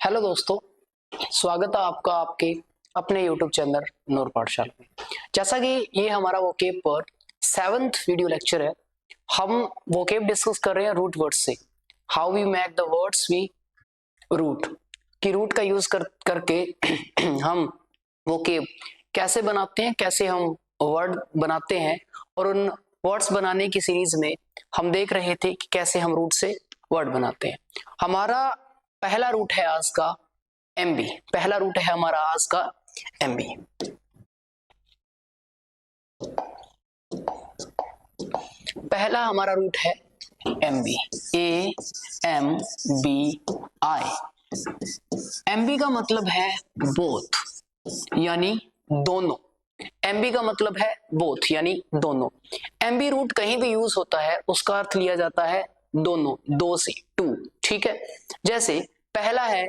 Hello दोस्तों, स्वागत है आपका आपके अपने YouTube चैनल नूर पाठशाला में। जैसा कि ये हमारा वोकेब पर 7th वीडियो लेक्चर है। हम वोकेब डिस्कस कर रहे हैं रूट वर्ड्स से। How we make the words we root, कि रूट का यूज करके हम वोकेब कैसे बनाते हैं, कैसे हम वर्ड बनाते हैं। और उन वर्ड्स बनाने की सीरीज में हम देख रहे थे कि कैसे हम रूट से वर्ड बनाते हैं। हमारा पहला रूट है आज का एमबी। पहला रूट है हमारा आज का एमबी। पहला हमारा रूट है ambi, A M B I. Ambi का मतलब है बोथ, यानी दोनों। एमबी का मतलब है बोथ यानी दोनों। एमबी रूट कहीं भी यूज होता है उसका अर्थ लिया जाता है दोनों, दो से, टू। ठीक है, जैसे पहला है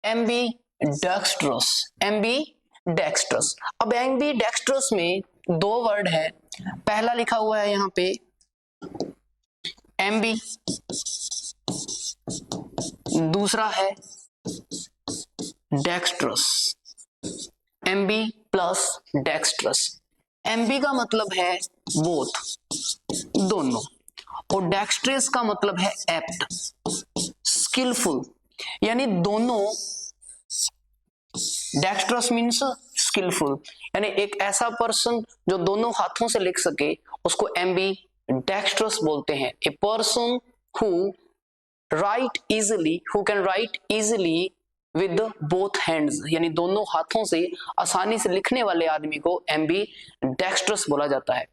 एम्बी डेक्स्ट्रस। एम्बी डेक्स्ट्रस। अब एम्बी डेक्स्ट्रस में दो वर्ड है। पहला लिखा हुआ है यहाँ पे एम्बी, दूसरा है dextrous. Ambi plus dextrous. Ambi का मतलब है बोथ, दोनों, और डेक्स्ट्रस का मतलब है एप्ट, स्किलफुल, यानी दोनों। डेक्स्ट्रस मीन्स स्किलफुल, यानी एक ऐसा पर्सन जो दोनों हाथों से लिख सके उसको एम्बी डेक्स्ट्रस बोलते हैं। ए person who right easily, who can write easily with both hands, यानी दोनों हाथों से आसानी से लिखने वाले आदमी को एम्बी डेक्स्ट्रस बोला जाता है।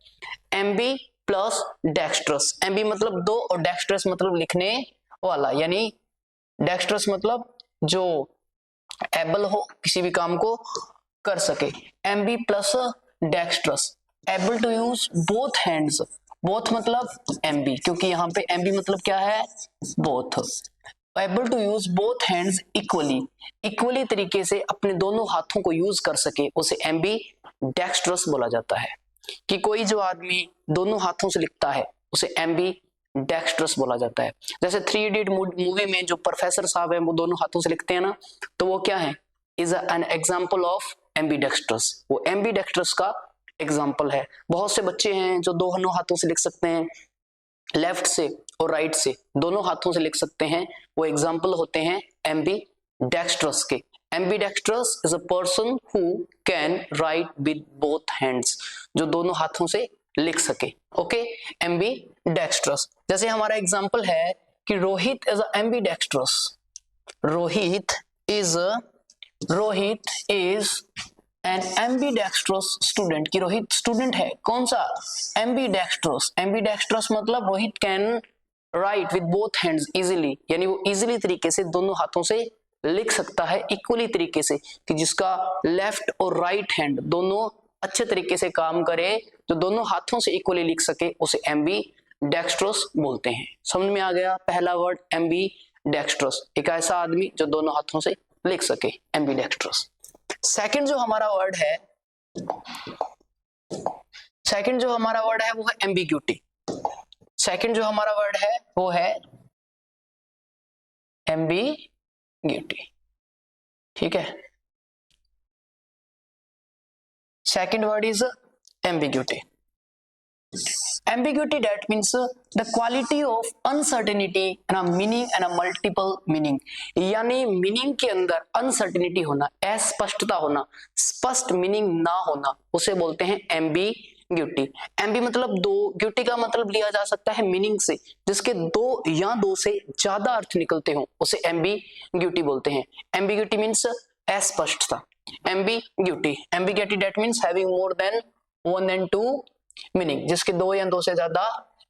Aamby plus dextrous. एम्बी मतलब दो और डेक्स्ट्रस मतलब लिखने वाला, यानी डेक्स्ट्रस मतलब जो एबल हो, किसी भी काम को कर सके। Ambi plus dextrous, able to use both hands. Both मतलब एम्बी, क्योंकि यहाँ पे एम्बी मतलब क्या है, both. Able to use both hands equally, equally तरीके से अपने दोनों हाथों को यूज कर सके, उसे एम्बी डेक्स्ट्रस बोला जाता है। कि कोई जो आदमी दोनों हाथों से लिखता है उसे एम्बी डेक्स्ट्रस बोला जाता है। जैसे 3 इडियट मूवी में जो प्रोफेसर साहब हैं वो दोनों हाथों से लिखते हैं ना, तो वो क्या है, is an example of ambidextrous. वो एम्बीडेक्स्ट्रस का एग्जाम्पल है। बहुत से बच्चे हैं जो दोनों हाथों से लिख सकते हैं, लेफ्ट से और राइट से दोनों हाथों से लिख सकते हैं, वो एग्जाम्पल होते हैं एम्बीडेक्स्ट्रस के। Ambidextrous is a person who can write with both hands, जो दोनों हाथों से लिख सके। Okay, ambidextrous. जैसे हमारा एग्जाम्पल है कि Rohit is ambidextrous. Rohit is an ambidextrous student. कि रोहित स्टूडेंट है कौन सा, एम्बीडेक्स्ट्रस। एम्बीडेक्स्ट्रस मतलब Rohit can write with both hands easily, यानी वो इजीली तरीके से दोनों हाथों से लिख सकता है, इक्वली तरीके से, कि जिसका लेफ्ट और राइट हैंड दोनों अच्छे तरीके से काम करे, जो दोनों हाथों से इक्वली लिख सके, उसे एम्बीडेक्स्ट्रस बोलते हैं। समझ में आ गया पहला वर्ड एम्बीडेक्स्ट्रस, एक ऐसा आदमी जो दोनों हाथों से लिख सके, एम्बीडेक्स्ट्रस। सेकंड जो हमारा वर्ड है, सेकंड जो हमारा वर्ड है वो है एम्बिग्यूटी। सेकंड जो हमारा वर्ड है वो है एम्बिग्यूटी। ठीक है, second word is ambiguity. Ambiguity, that means the quality of uncertainty and a meaning and a multiple meaning, यानी मीनिंग के अंदर अनसर्टेनिटी होना, अस्पष्टता होना, स्पष्ट मीनिंग ना होना, उसे बोलते हैं एम्बिग्यूटी। एम्बी मतलब दो, ग्यूटी का मतलब लिया जा सकता है मीनिंग से, जिसके दो या दो से ज्यादा अर्थ निकलते हो, उसे एम्बिग्यूटी बोलते हैं। एम्बिग्यूटी मीन्स अस्पष्टता। Ambiguity, ambiguity that means having more than one and two meaning, जिसके दो या दो से ज्यादा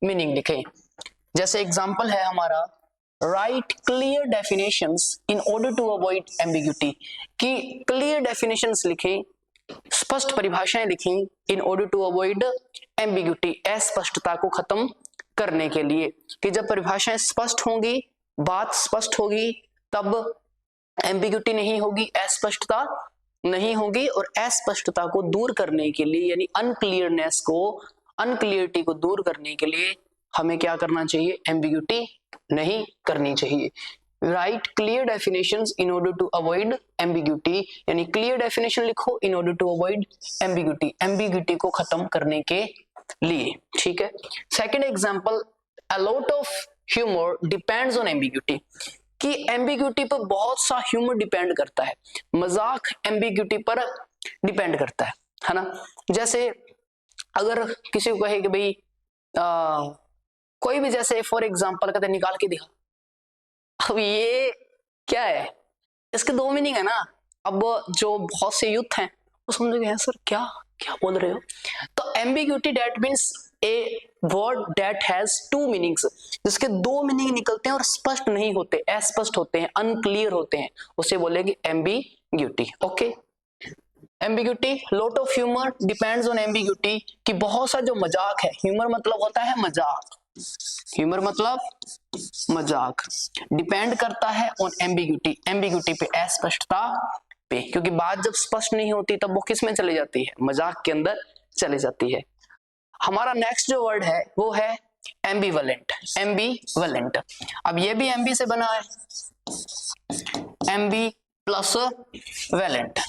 मीनिंग लिखे। जैसे एग्जांपल है हमारा write clear definitions in order to avoid ambiguity. कि क्लियर डेफिनेशंस लिखें, स्पष्ट परिभाषाएं लिखें, in order to avoid ambiguity, अस्पष्टता को खत्म करने के लिए। कि जब परिभाषाएं स्पष्ट होंगी, बात स्पष्ट होगी, तब एम्बिग्यूटी नहीं होगी, अस्पष्टता नहीं होगी। और अस्पष्टता को दूर करने के लिए, यानी अनक्लियरनेस को, अनक्लियरिटी को दूर करने के लिए हमें क्या करना चाहिए, एम्बिग्यूटी नहीं करनी चाहिए। Write clear definitions in order to avoid ambiguity, यानी क्लियर डेफिनेशन लिखो in order to avoid ambiguity, ambiguity को खत्म करने के लिए। ठीक है। Second example, a lot of humour depends on ambiguity, कि एम्बिग्यूटी पर बहुत सा ह्यूमर डिपेंड करता है, मजाक एम्बिग्यूटी पर डिपेंड करता है ना। जैसे अगर किसी को कहे कि भाई कोई भी, जैसे फॉर एग्जांपल कहते निकाल के दिखा, अब ये क्या है, इसके दो मीनिंग है ना। अब जो बहुत से यूथ हैं वो समझेंगे हैं सर क्या क्या बोल रहे हो। तो ambiguity that means a word that has two meanings, जिसके दो मीनिंग निकलते हैं और स्पष्ट नहीं होते, अस्पष्ट होते हैं, अनक्लियर होते हैं, उसे बोलेंगे ambiguity. Okay, ambiguity, lot of humour depends on ambiguity, कि बहुत सा जो मजाक है, ह्यूमर मतलब होता है मजाक, ह्यूमर मतलब मजाक, डिपेंड करता है ऑन एम्बिग्यूटी, एम्बिग्यूटी पे, अस्पष्टता पे, क्योंकि बात जब स्पष्ट नहीं होती तब वो किस में चली जाती है, मजाक के अंदर चली जाती है। हमारा नेक्स्ट जो वर्ड है वो है एम्बिवलेंट, एम्बिवलेंट। अब ये भी एम्बी से बना है, Aamby plus valent,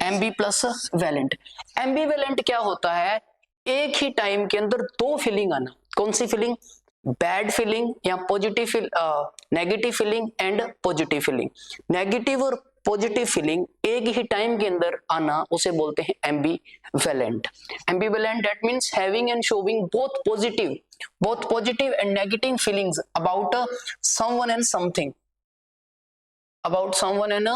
Aamby plus valent. Ambivalent क्या होता है, एक ही टाइम के अंदर दो फीलिंग आना। कौन सी फीलिंग, बैड फीलिंग या positive, negative feeling and positive feeling, negative और पॉजिटिव फीलिंग एक ही टाइम के अंदर आना, उसे बोलते हैं ambivalent. Ambivalent that means having and showing both positive and negative feelings about someone and something, about someone and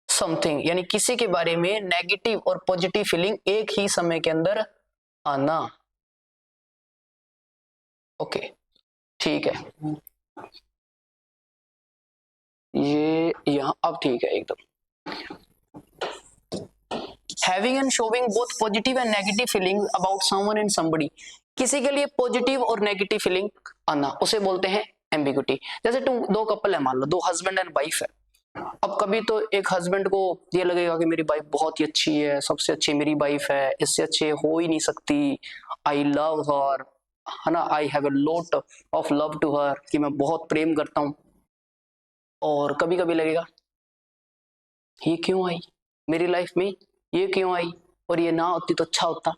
something, यानी किसी के बारे में नेगेटिव और पॉजिटिव फीलिंग एक ही समय के अंदर आना। ओके, ठीक है, ये यहां अब ठीक है एकदम। Having and showing both positive and negative feelings about someone and somebody, किसी के लिए पॉजिटिव और नेगेटिव फीलिंग आना, उसे बोलते हैं एम्बिग्यूटी। जैसे दो कपल है, मान लो दो हस्बैंड एंड वाइफ है। अब कभी तो एक हस्बैंड को ये लगेगा कि मेरी वाइफ बहुत ही अच्छी है, सबसे अच्छी मेरी वाइफ है, इससे अच्छे हो ही नहीं सकती, आई लव हर, है ना, I have a lot of love to her, कि मैं बहुत प्रेम करता हूं। और कभी कभी लगेगा ये क्यों आई मेरी लाइफ में, ये क्यों आई, और ये ना होती तो अच्छा होता।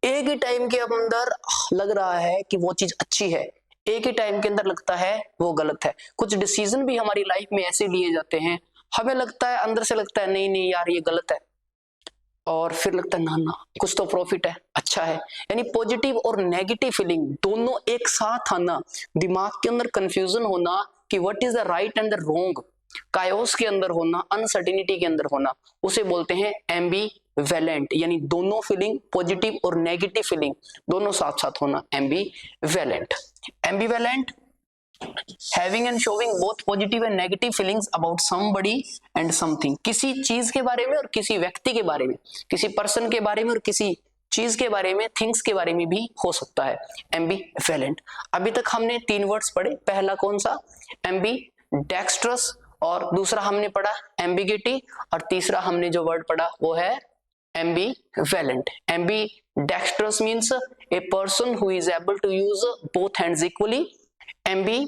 एक ही टाइम के अंदर लग रहा है कि वो चीज अच्छी है, एक ही टाइम के अंदर लगता है वो गलत है। कुछ डिसीजन भी हमारी लाइफ में ऐसे लिए जाते हैं, हमें लगता है, अंदर से लगता है नहीं नहीं यार ये गलत है, और फिर लगता है ना ना कुछ तो प्रॉफिट है, अच्छा है। यानी पॉजिटिव और नेगेटिव फीलिंग दोनों एक साथ आना, दिमाग के अंदर कंफ्यूजन होना कि what is the right and the wrong, chaos के अंदर होना, अनसर्टेनिटी के अंदर होना, उसे बोलते हैं एम्बिवैलेंट, यानी दोनों फीलिंग, पॉजिटिव और नेगेटिव फीलिंग दोनों साथ साथ होना, ambivalent. Ambivalent, having and showing both positive and negative feelings about somebody and something, किसी चीज के बारे में और किसी व्यक्ति के बारे में, किसी पर्सन के बारे में और किसी चीज के बारे में, थिंग्स के बारे में भी हो सकता है, एम्बिवैलेंट। अभी तक हमने तीन वर्ड्स पढ़े, पहला कौन सा, एम्बिडेक्स्ट्रस, और दूसरा हमने पढ़ा एम्बिग्यूटी, और तीसरा हमने जो वर्ड पढ़ा वो है ambivalent. Ambidextrous means a person who is able to use both hands equally, ambi,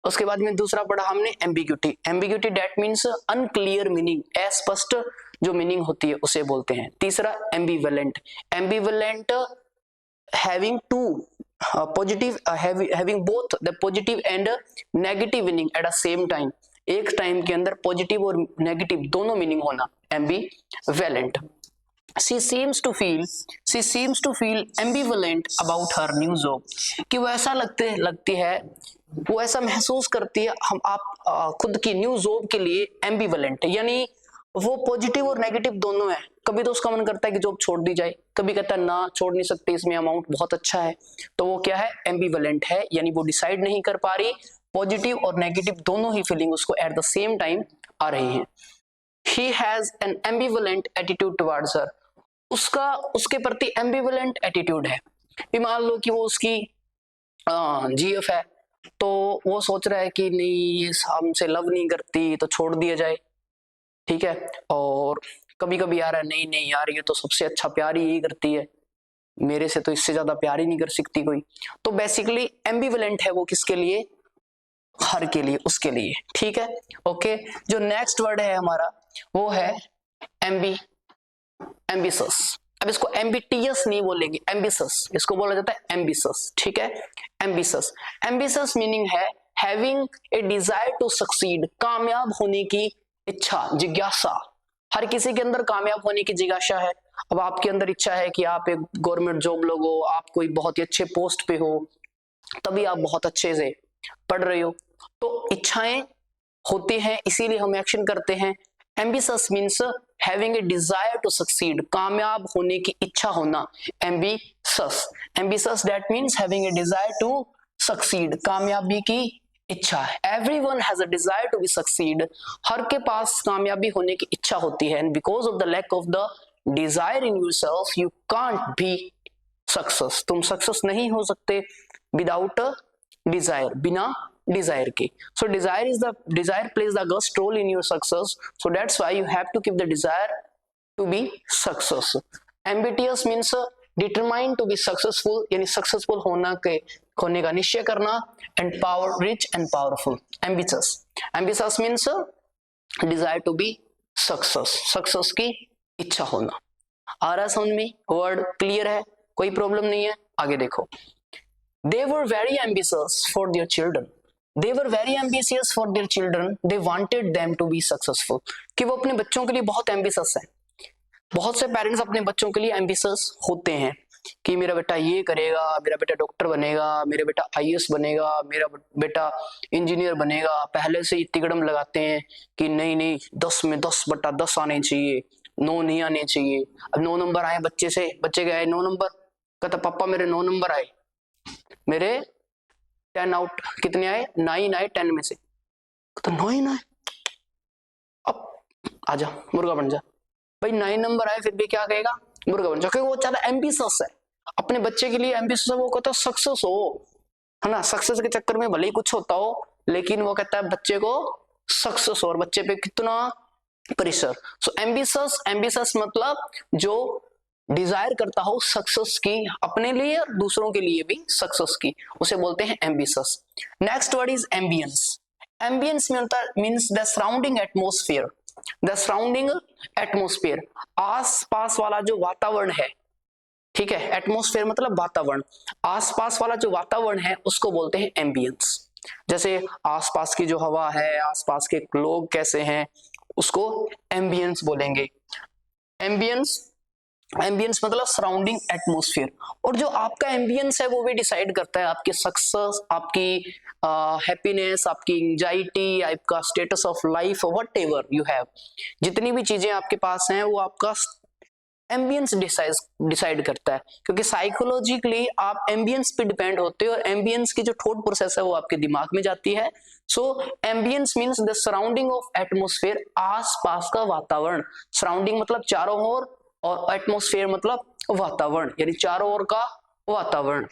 उसके बाद में दूसरा पढ़ा हमने ambiguity, ambiguity that means unclear meaning, अस्पष्ट जो मीनिंग होती है उसे बोलते हैं। तीसरा ambivalent, ambivalent having two positive, having both the positive and negative meaning at the same time, एक टाइम के अंदर पॉजिटिव और नेगेटिव दोनों मीनिंग होना, एम्बिवैलेंट। She seems to feel ambivalent about her new job, कि वो ऐसा लगती है, वो ऐसा महसूस करती है, हम आप खुद की न्यू जॉब के लिए एम्बिवलेंट, यानी वो पॉजिटिव और नेगेटिव दोनों है। कभी तो उसका मन करता है कि जॉब छोड़ दी जाए, कभी कहता है ना छोड़ नहीं सकती, इसमें अमाउंट बहुत अच्छा है, तो वो क्या है, एम्बिवलेंट है, यानी वो डिसाइड नहीं कर पा रही, पॉजिटिव और नेगेटिव दोनों ही फीलिंग उसको एट द सेम टाइम आ रही हैं। He has an ambivalent attitude towards her, उसका उसके प्रति एम्बिवलेंट एटीट्यूड है। मान लो कि वो उसकी जीएफ है, तो वो सोच रहा है कि नहीं ये हमसे लव नहीं करती तो छोड़ दिया जाए, ठीक है। और कभी कभी आ रहा है नहीं नहीं यार ये तो सबसे अच्छा प्यार ही करती है, मेरे से तो इससे ज्यादा प्यार ही नहीं कर सकती कोई। तो बेसिकली एम्बिवलेंट है वो किसके लिए, हर के लिए, उसके लिए, ठीक है। ओके, जो नेक्स्ट वर्ड है हमारा वो है एम्बी, एम्बिशस। अब इसको एम्बिटियस नहीं बोलेंगे, एम्बिशस, इसको बोला जाता है एम्बिशस, ठीक है। एम्बिशस, एम्बिशस मीनिंग है having a desire to succeed, कामयाब होने की इच्छा, जिज्ञासा। हर किसी के अंदर कामयाब होने की जिज्ञासा है। अब आपके अंदर इच्छा है कि आप एक गवर्नमेंट जॉब लोगो, आप कोई बहुत ही अच्छे पोस्ट पे हो, तभी आप बहुत अच्छे से पढ़ रहे हो, तो इच्छाएं होती हैं, इसीलिए हम एक्शन करते हैं। Ambitious means having a desire to succeed, कामयाब होने की इच्छा होना, ambitious. Ambitious that means having a desire to succeed, कामयाबी की इच्छा। Everyone has a desire to be succeed, हर के पास कामयाबी होने की इच्छा होती है। And because of the lack of the desire in yourself you can't be success, तुम सक्सेस नहीं हो सकते विदाउट डिजायर, बिना डिजायर के। So Dzire pledge the greatest role in your success, so that's why you have to keep the desire to be success. Ambitious means determined to be successful, यानी successful होने का निश्चय करना। And power, rich and powerful, ambitious. Ambitious means desire to be success, success की इच्छा होना। आ रहा समझ में? वर्ड क्लियर है, कोई प्रॉब्लम नहीं है? आगे देखो। They were very ambitious for their children. They were very ambitious for their children. They wanted them to be successful. कि वो अपने बच्चों के लिए बहुत एम्बिशियस है। बहुत से पेरेंट्स अपने बच्चों के लिए एम्बिशियस होते हैं कि मेरा बेटा ये करेगा, मेरा बेटा डॉक्टर बनेगा, मेरा बेटा आईएएस बनेगा, मेरा बेटा इंजीनियर बनेगा। पहले से ही तिकड़म लगाते हैं कि नहीं नहीं 10 में 10/10 आने चाहिए, 9 नहीं आने चाहिए। अब 9 नंबर आए बच्चे गए 9 नंबर, कहता पापा मेरे 9 नंबर आए, मेरे 10 आउट कितने आए, 9 आए 10 में से, तो 9 आए। अब आजा मुर्गा बन जा भाई, 9 नंबर आए फिर भी क्या कहेगा, मुर्गा बन जा, क्योंकि वो ज्यादा एम्बिशियस है, अपने बच्चे के लिए एम्बिशियस है। वो कहता है सक्सेस हो, है ना, सक्सेस के चक्कर में भले ही कुछ होता हो, लेकिन वो कहता है बच्चे को सक्सेस हो, और बच्चे पे कितना प्रेशर। सो एम्बिशियस, एम्बिशियस मतलब जो डिजायर करता हो सक्सेस की, अपने लिए और दूसरों के लिए भी सक्सेस की, उसे बोलते हैं ambitious. Next word is ambience. Ambience means the surrounding atmosphere, the surrounding atmosphere, आसपास वाला जो वातावरण है, ठीक है। एटमोस्फियर मतलब वातावरण, आसपास वाला जो वातावरण है उसको बोलते हैं एम्बियंस। जैसे आसपास की जो हवा है, आसपास के लोग कैसे हैं, उसको एम्बियंस बोलेंगे। एम्बियंस, एम्बियंस मतलब सराउंडिंग एटमोस्फियर। और जो आपका एम्बियंस है वो भी डिसाइड करता है आपकी सक्सेस, आपकी हैप्पीनेस, आपकी एंजाइटी, आपका status of life, whatever you have, जितनी भी चीजें आपके पास हैं वो आपका एम्बियंस डिसाइड करता है। क्योंकि साइकोलॉजिकली आप एम्बियंस पे डिपेंड होते हो, और एम्बियंस की जो थॉट प्रोसेस है वो आपके दिमाग में जाती है। So ambience means the surrounding of atmosphere, आसपास का वातावरण। सराउंडिंग मतलब चारों ओर, और एटमोस्फेयर मतलब वातावरण, यानी चारों ओर का वातावरण।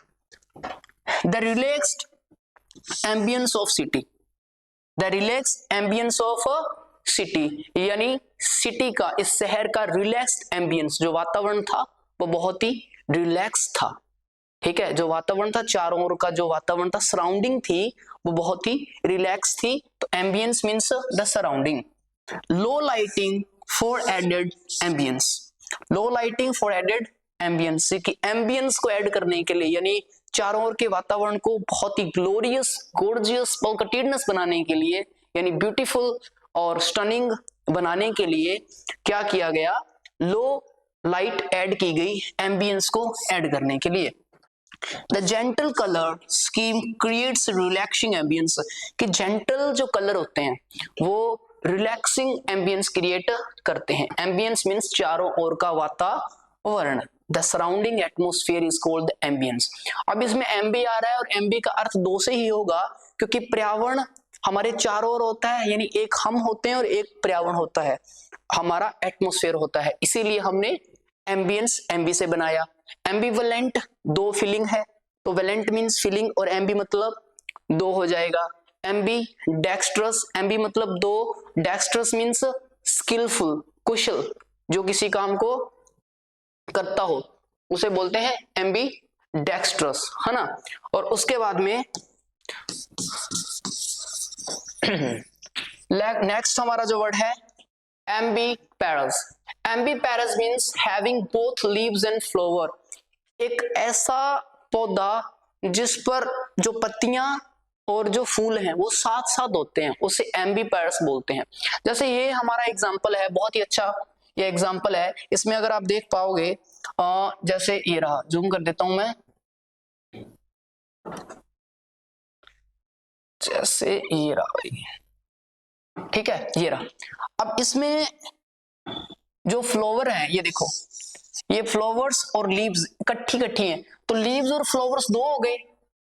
The relaxed ambience of city, the relaxed ambience of city, यानी सिटी का, इस शहर का रिलैक्स्ड एम्बियंस, जो वातावरण था वो बहुत ही रिलैक्स था, ठीक है। जो वातावरण था, चारों ओर का जो वातावरण था, सराउंडिंग थी, वो बहुत ही रिलैक्स थी। तो ambience means the surrounding. Low lighting for added ambience, low lighting for added ambience, कि एम्बियंस को ऐड करने के लिए, यानी चारों ओर के वातावरण को बहुत ही ग्लोरियस, गॉर्जियस, पॉल्कटीडनस बनाने के लिए, यानी ब्यूटीफुल और स्टनिंग बनाने के लिए क्या किया गया, लो लाइट ऐड की गई एम्बियंस को ऐड करने के लिए। The gentle colour scheme creates relaxing ambience, कि जेंटल जो कलर होते हैं वो रिलैक्सिंग एम्बियंस क्रिएट करते हैं। एम्बियंस मींस चारों ओर का वातावरण। The surrounding atmosphere is called the ambience. अब इसमें एम्बी आ रहा है, और एम्बी का अर्थ दो से ही होगा, क्योंकि पर्यावरण हमारे चारों ओर होता है, यानी एक हम होते हैं और एक पर्यावरण होता है, हमारा एटमोस्फेयर होता है, इसीलिए हमने एम्बियंस एम्बी से बनाया। एम्बिवलेंट, दो फीलिंग है, तो वेलेंट मींस फीलिंग, और एम्बी मतलब दो हो जाएगा। एम्बी डेक्स्ट्रस, एम्बी मतलब दो, डेक्स्ट्रस मींस स्किलफुल, कुशल, जो किसी काम को करता हो उसे बोलते हैं एम्बी डेक्स्ट्रस, है ना। और उसके बाद में नेक्स्ट हमारा जो वर्ड है ambiparous. Ambiparous means having both leaves and flower. एक ऐसा पौधा जिस पर जो पत्तियां और जो फूल हैं वो साथ साथ होते हैं, उसे एम्बीपेरस बोलते हैं। जैसे ये हमारा एग्जाम्पल है, बहुत ही अच्छा ये एग्जाम्पल है। इसमें अगर आप देख पाओगे जैसे ये रहा, जूम कर देता हूं मैं, जैसे ये रहा भाई, ठीक है, ये रहा। अब इसमें जो फ्लावर है, ये देखो, ये फ्लावर्स और लीव्स इकट्ठी इकट्ठी हैं, तो लीव्स और फ्लावर्स दो हो गए,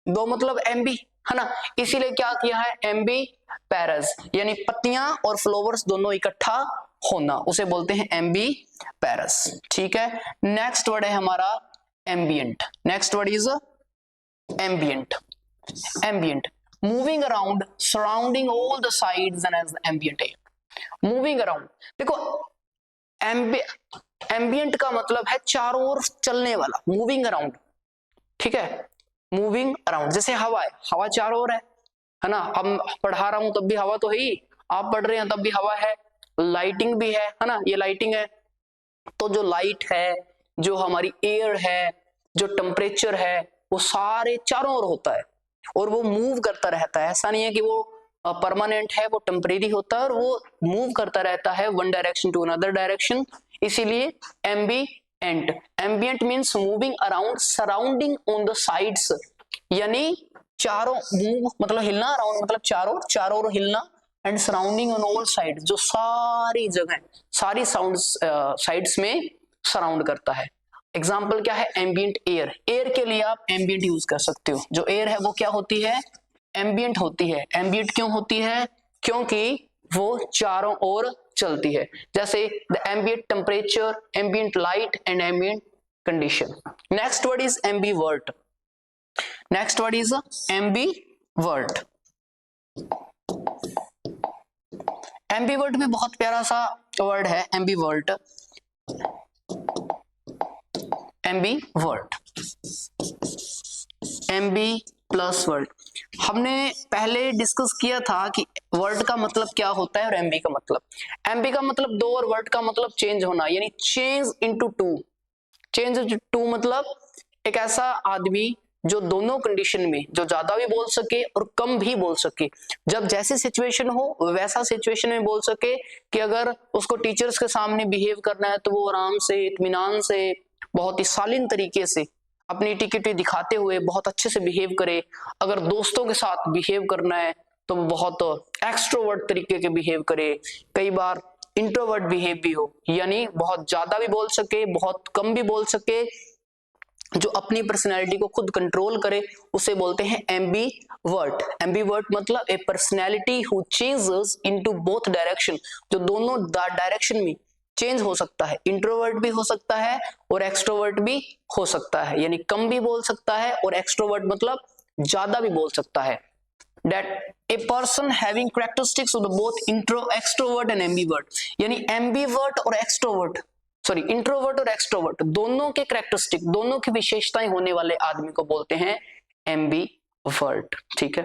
दो मतलब एम्बी, है ना, इसीलिए क्या किया है, एम्बी पैरस, यानी पत्तियां और फ्लावर्स दोनों इकट्ठा होना, उसे बोलते हैं एम्बी पैरस। ठीक है, नेक्स्ट वर्ड है हमारा ambient. Next word is ambient. Ambient, moving around, surrounding all the sides and as ambient air. Moving around, देखो एम्बियंट का मतलब है चारों ओर चलने वाला, मूविंग अराउंड, ठीक है, मूविंग अराउंड। जैसे हवा है, हवा चारों ओर है ना, अब पढ़ा रहा हूं तब भी हवा तो है ही, आप पढ़ रहे हैं तब भी हवा है, लाइटिंग भी है ना, ये लाइटिंग है, तो जो लाइट है, जो हमारी एयर है, जो टेम्परेचर है, वो सारे चारों ओर होता है और वो मूव करता रहता है। ऐसा नहीं है कि वो परमानेंट है, वो टेम्परेरी होता है और वो मूव करता रहता है one direction to another direction, इसीलिए ambient. Ambient means moving around, surrounding on the sides, यानी चारों, मूव मतलब हिलना, अराउंड मतलब चारों, चारों ओर हिलना, and surrounding on all side, जो सारी जगह, सारी साउंड साइड्स में सराउंड करता है। एग्जाम्पल क्या है, एम्बियंट एयर। एयर के लिए आप एम्बियंट यूज कर सकते हो, जो एयर है वो क्या होती है, एम्बियंट होती है। एम्बियंट क्यों होती है, क्योंकि वो चारों ओर चलती है, जैसे the ambient temperature, ambient light and ambient condition. Next word is ambivert. Next word is ambivert. Ambivert भी बहुत प्यारा सा वर्ड है, ambivert. Ambivert, ambi plus word. हमने पहले डिस्कस किया था कि वर्ड का मतलब क्या होता है और एम्बी का मतलब। एम्बी का मतलब दो और वर्ड का मतलब चेंज होना, यानी change into to. Change to मतलब एक ऐसा आदमी जो दोनों कंडीशन में, जो ज्यादा भी बोल सके और कम भी बोल सके, जब जैसी सिचुएशन हो वैसा सिचुएशन में बोल सके, कि अगर उसको टीचर्स के सामने बिहेव करना है तो वो आराम से, इत्मीनान से, बहुत ही शालीन तरीके से अपनी एटिक्यूट दिखाते हुए बहुत अच्छे से बिहेव करे। अगर दोस्तों के साथ बिहेव करना है तो बहुत एक्सट्रोवर्ट तरीके के बिहेव करे, कई बार इंट्रोवर्ट बिहेव भी हो, यानी बहुत ज्यादा भी बोल सके, बहुत कम भी बोल सके, जो अपनी पर्सनैलिटी को खुद कंट्रोल करे, उसे बोलते हैं एम्बीवर्ट। एम्बीवर्ट मतलब a personality who changes into both direction, जो दोनों डायरेक्शन में चेंज हो सकता है, इंट्रोवर्ट भी हो सकता है और एक्सट्रोवर्ट भी हो सकता है, यानी कम भी बोल सकता है और एक्सट्रोवर्ट मतलब ज्यादा भी बोल सकता है। That a person having characteristics of the both extrovert and ambivert, यानी ambivert और extrovert, सॉरी इंट्रोवर्ट और एक्सट्रोवर्ट दोनों के कैरेक्टरिस्टिक, दोनों की विशेषताएं होने वाले आदमी को बोलते हैं एम्बीवर्ट। ठीक है,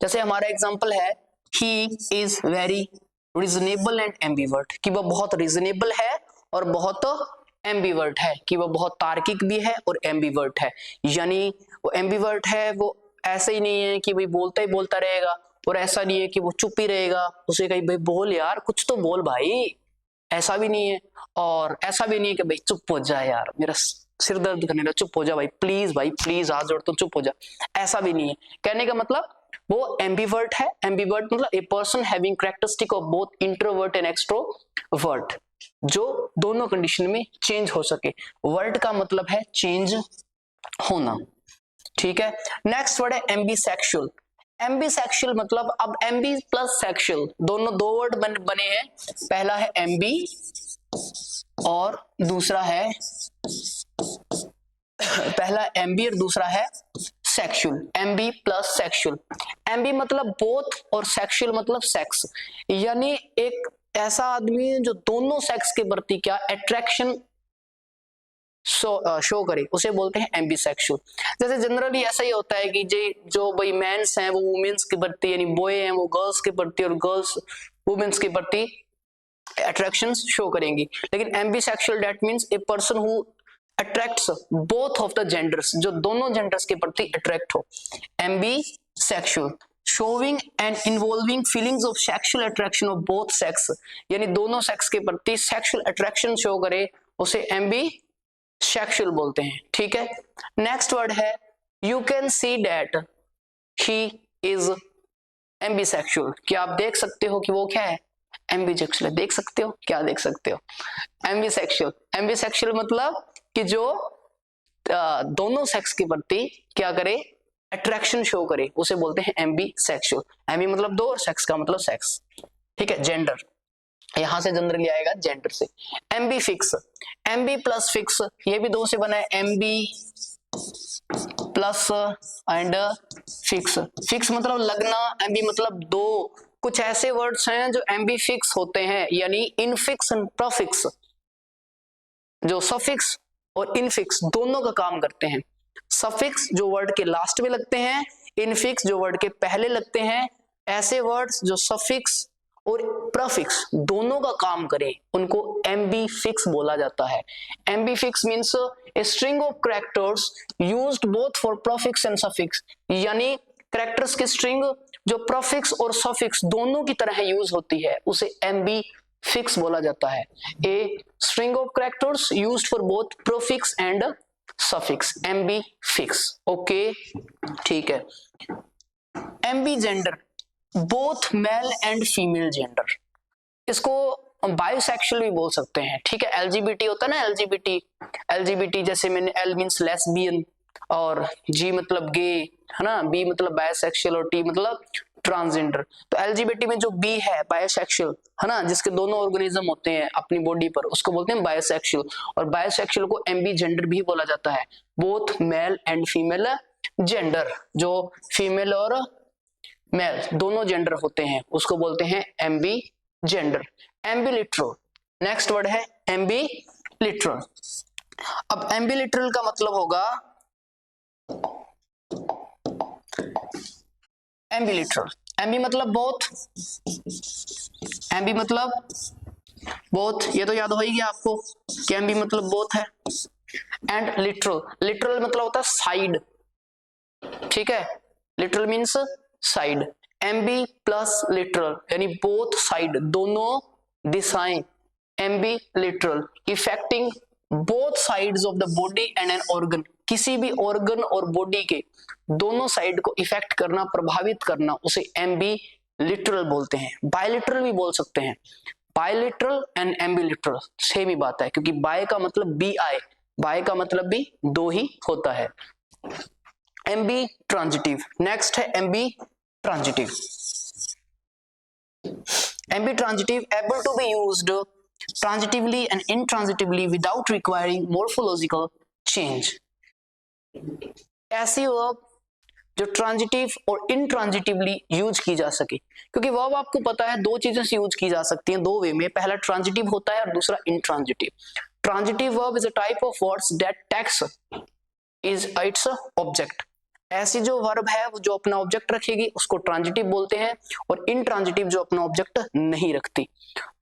जैसे हमारा एग्जांपल है, he is very reasonable and ambivert, कि वह बहुत रीजनेबल है और बहुत एम्बीवर्ट है, कि वह बहुत तार्किक भी है और एम्बीवर्ट है। यानी वो एम्बीवर्ट है, वो ऐसे ही नहीं है कि भाई बोलता ही बोलता रहेगा, और ऐसा नहीं है कि वो चुप ही रहेगा, उसे कहीं भाई बोल यार, कुछ तो बोल भाई, ऐसा भी नहीं है। और ऐसा भी नहीं है कि भाई चुप हो जा यार, मेरा सिर दर्द करने लगा, चुप हो जा भाई प्लीज हाथ जोड़, तो चुप हो जा, ऐसा भी नहीं है। कहने का मतलब वो एम्बीवर्ट है। एम्बीवर्ट मतलब a person having characteristic of both introvert and extrovert, जो दोनों कंडीशन में चेंज हो सके। वर्ड का मतलब है चेंज होना। ठीक है, नेक्स्ट वर्ड है एम्बीसेक्सुअल। एम्बीसेक्सुअल मतलब, अब एम्बी प्लस सेक्सुअल दोनों दो वर्ड बने हैं, पहला है एम्बी और दूसरा है पहला एम्बी और दूसरा है sexual. Ambi plus sexual. Ambi मतलब बोथ और सेक्सुअल मतलब सेक्स, यानी एक ऐसा आदमी जो दोनों सेक्स के प्रति क्या अट्रैक्शन शो करे उसे बोलते हैं एम्बीसेक्सुअल। जैसे जनरली ऐसा ही होता है कि जो भाई मेंस हैं वो वुमेन्स के प्रति, यानी बॉय हैं वो गर्ल्स के प्रति, और गर्ल्स वुमेन्स के प्रति अट्रैक्शंस शो करेंगी। लेकिन ambisexual that means a person who attracts both of the genders, जो दोनों जेंडर्स के प्रति अट्रैक्ट हो। Ambisexual showing and involving feelings of sexual attraction of both sex, यानी दोनों सेक्स के प्रति सेक्सुअल अट्रैक्शन शो करे उसे एम्बीसेक्सुअल बोलते हैं। ठीक है, नेक्स्ट वर्ड है you can see that he is ambisexual. क्या आप देख सकते हो कि वो क्या है? एम्बीसेक्सुअल। देख सकते हो? क्या देख सकते हो? एम्बीसेक्सुअल। एम्बीसेक्सुअल मतलब कि जो दोनों सेक्स के प्रति क्या करे? अट्रैक्शन शो करे, उसे बोलते हैं एम्बीसेक्सुअल। एम्बी मतलब दो और सेक्स का मतलब सेक्स। ठीक है, जेंडर यहां से जनरली आएगा जेंडर से। Aamby fix, Aamby plus fix, ये भी दो से बना है, Aamby plus and fix. Fix मतलब लगना, एम्बी मतलब दो। कुछ ऐसे वर्ड्स हैं जो एम्बी फिक्स होते हैं, यानी इनफिक्स एंड प्रोफिक्स, जो सफिक्स और इनफिक्स दोनों का काम करते हैं। सफिक्स जो वर्ड के लास्ट में लगते हैं, इनफिक्स जो वर्ड के पहले लगते हैं। ऐसे वर्ड्स जो सफिक्स और प्रीफिक्स दोनों का काम करें उनको एम्बीफिक्स बोला जाता है। Ambifix means a string of characters used both for prefix and suffix, यानी कैरेक्टर्स की स्ट्रिंग जो प्रीफिक्स और सफिक्स दोनों की तरह यूज होती है उसे एम्बीफिक्स बोला जाता है। A string of characters used for both prefix and suffix, ambifix. Okay, ठीक है। Ambi gender, both male and female gender, इसको बायोसेक्सुअल भी बोल सकते हैं। ठीक है, एलजीबीटी होता है ना, एलजीबीटी, एलजीबीटी जैसे मैंने एल मींस लेस्बियन, और जी मतलब गे, है ना, बी मतलब बायोसेक्सुअल, और टी मतलब ट्रांसजेंडर। तो एलजीबीटी में जो बी है बायोसेक्सुअल, है ना, जिसके दोनों ऑर्गेनिज्म होते हैं अपनी बॉडी पर, उसको बोलते हैं बायोसेक्सुअल। और बायोसेक्सुअल को एम्बी जेंडर भी बोला जाता है, both male and female gender, जो फीमेल और मेल दोनों जेंडर होते हैं उसको बोलते हैं एम्बी जेंडर। एम्बिलिटरल, नेक्स्ट वर्ड है एम्बिलिटरल। अब एम्बिलिटरल का मतलब होगा, एम्बिलिटरल, एम्बी मतलब बोथ, एम्बी मतलब बोथ, ये तो याद हो ही गया आपको कि एम्बी मतलब बोथ है। एंड लिटरल, लिटरल मतलब होता है साइड। ठीक है, literal means side. Ambi plus literal यानी बोथ साइड, दोनों दिशाएं। Ambi literal affecting both sides of the body and an organ, किसी भी ऑर्गन और बॉडी के दोनों साइड को इफेक्ट करना, प्रभावित करना, उसे एम्बी लिटरल बोलते हैं। बायलिटरल भी बोल सकते हैं। बायलिटरल एंड एम्बिलिटरल सेम ही बात है, क्योंकि बाय का मतलब बी आई, बाय का मतलब भी दो ही होता है। एम्बी ट्रांजिटिव, नेक्स्ट है ambi transitive. Ambi transitive, able to be used transitively and intransitively without requiring morphological change। ऐसी वर्ब जो ट्रांजिटिव और इंट्रांजिटिवली यूज की जा सके, क्योंकि वर्ब आपको पता है दो चीजों से यूज की जा सकती हैं, दो वे में, पहला ट्रांजिटिव होता है और दूसरा intransitive. Transitive verb is a type of words that text is its object. ऐसी जो वर्ब है वो जो अपना ऑब्जेक्ट रखेगी उसको ट्रांजिटिव बोलते हैं, और इंट्रांजिटिव जो अपना ऑब्जेक्ट नहीं रखती।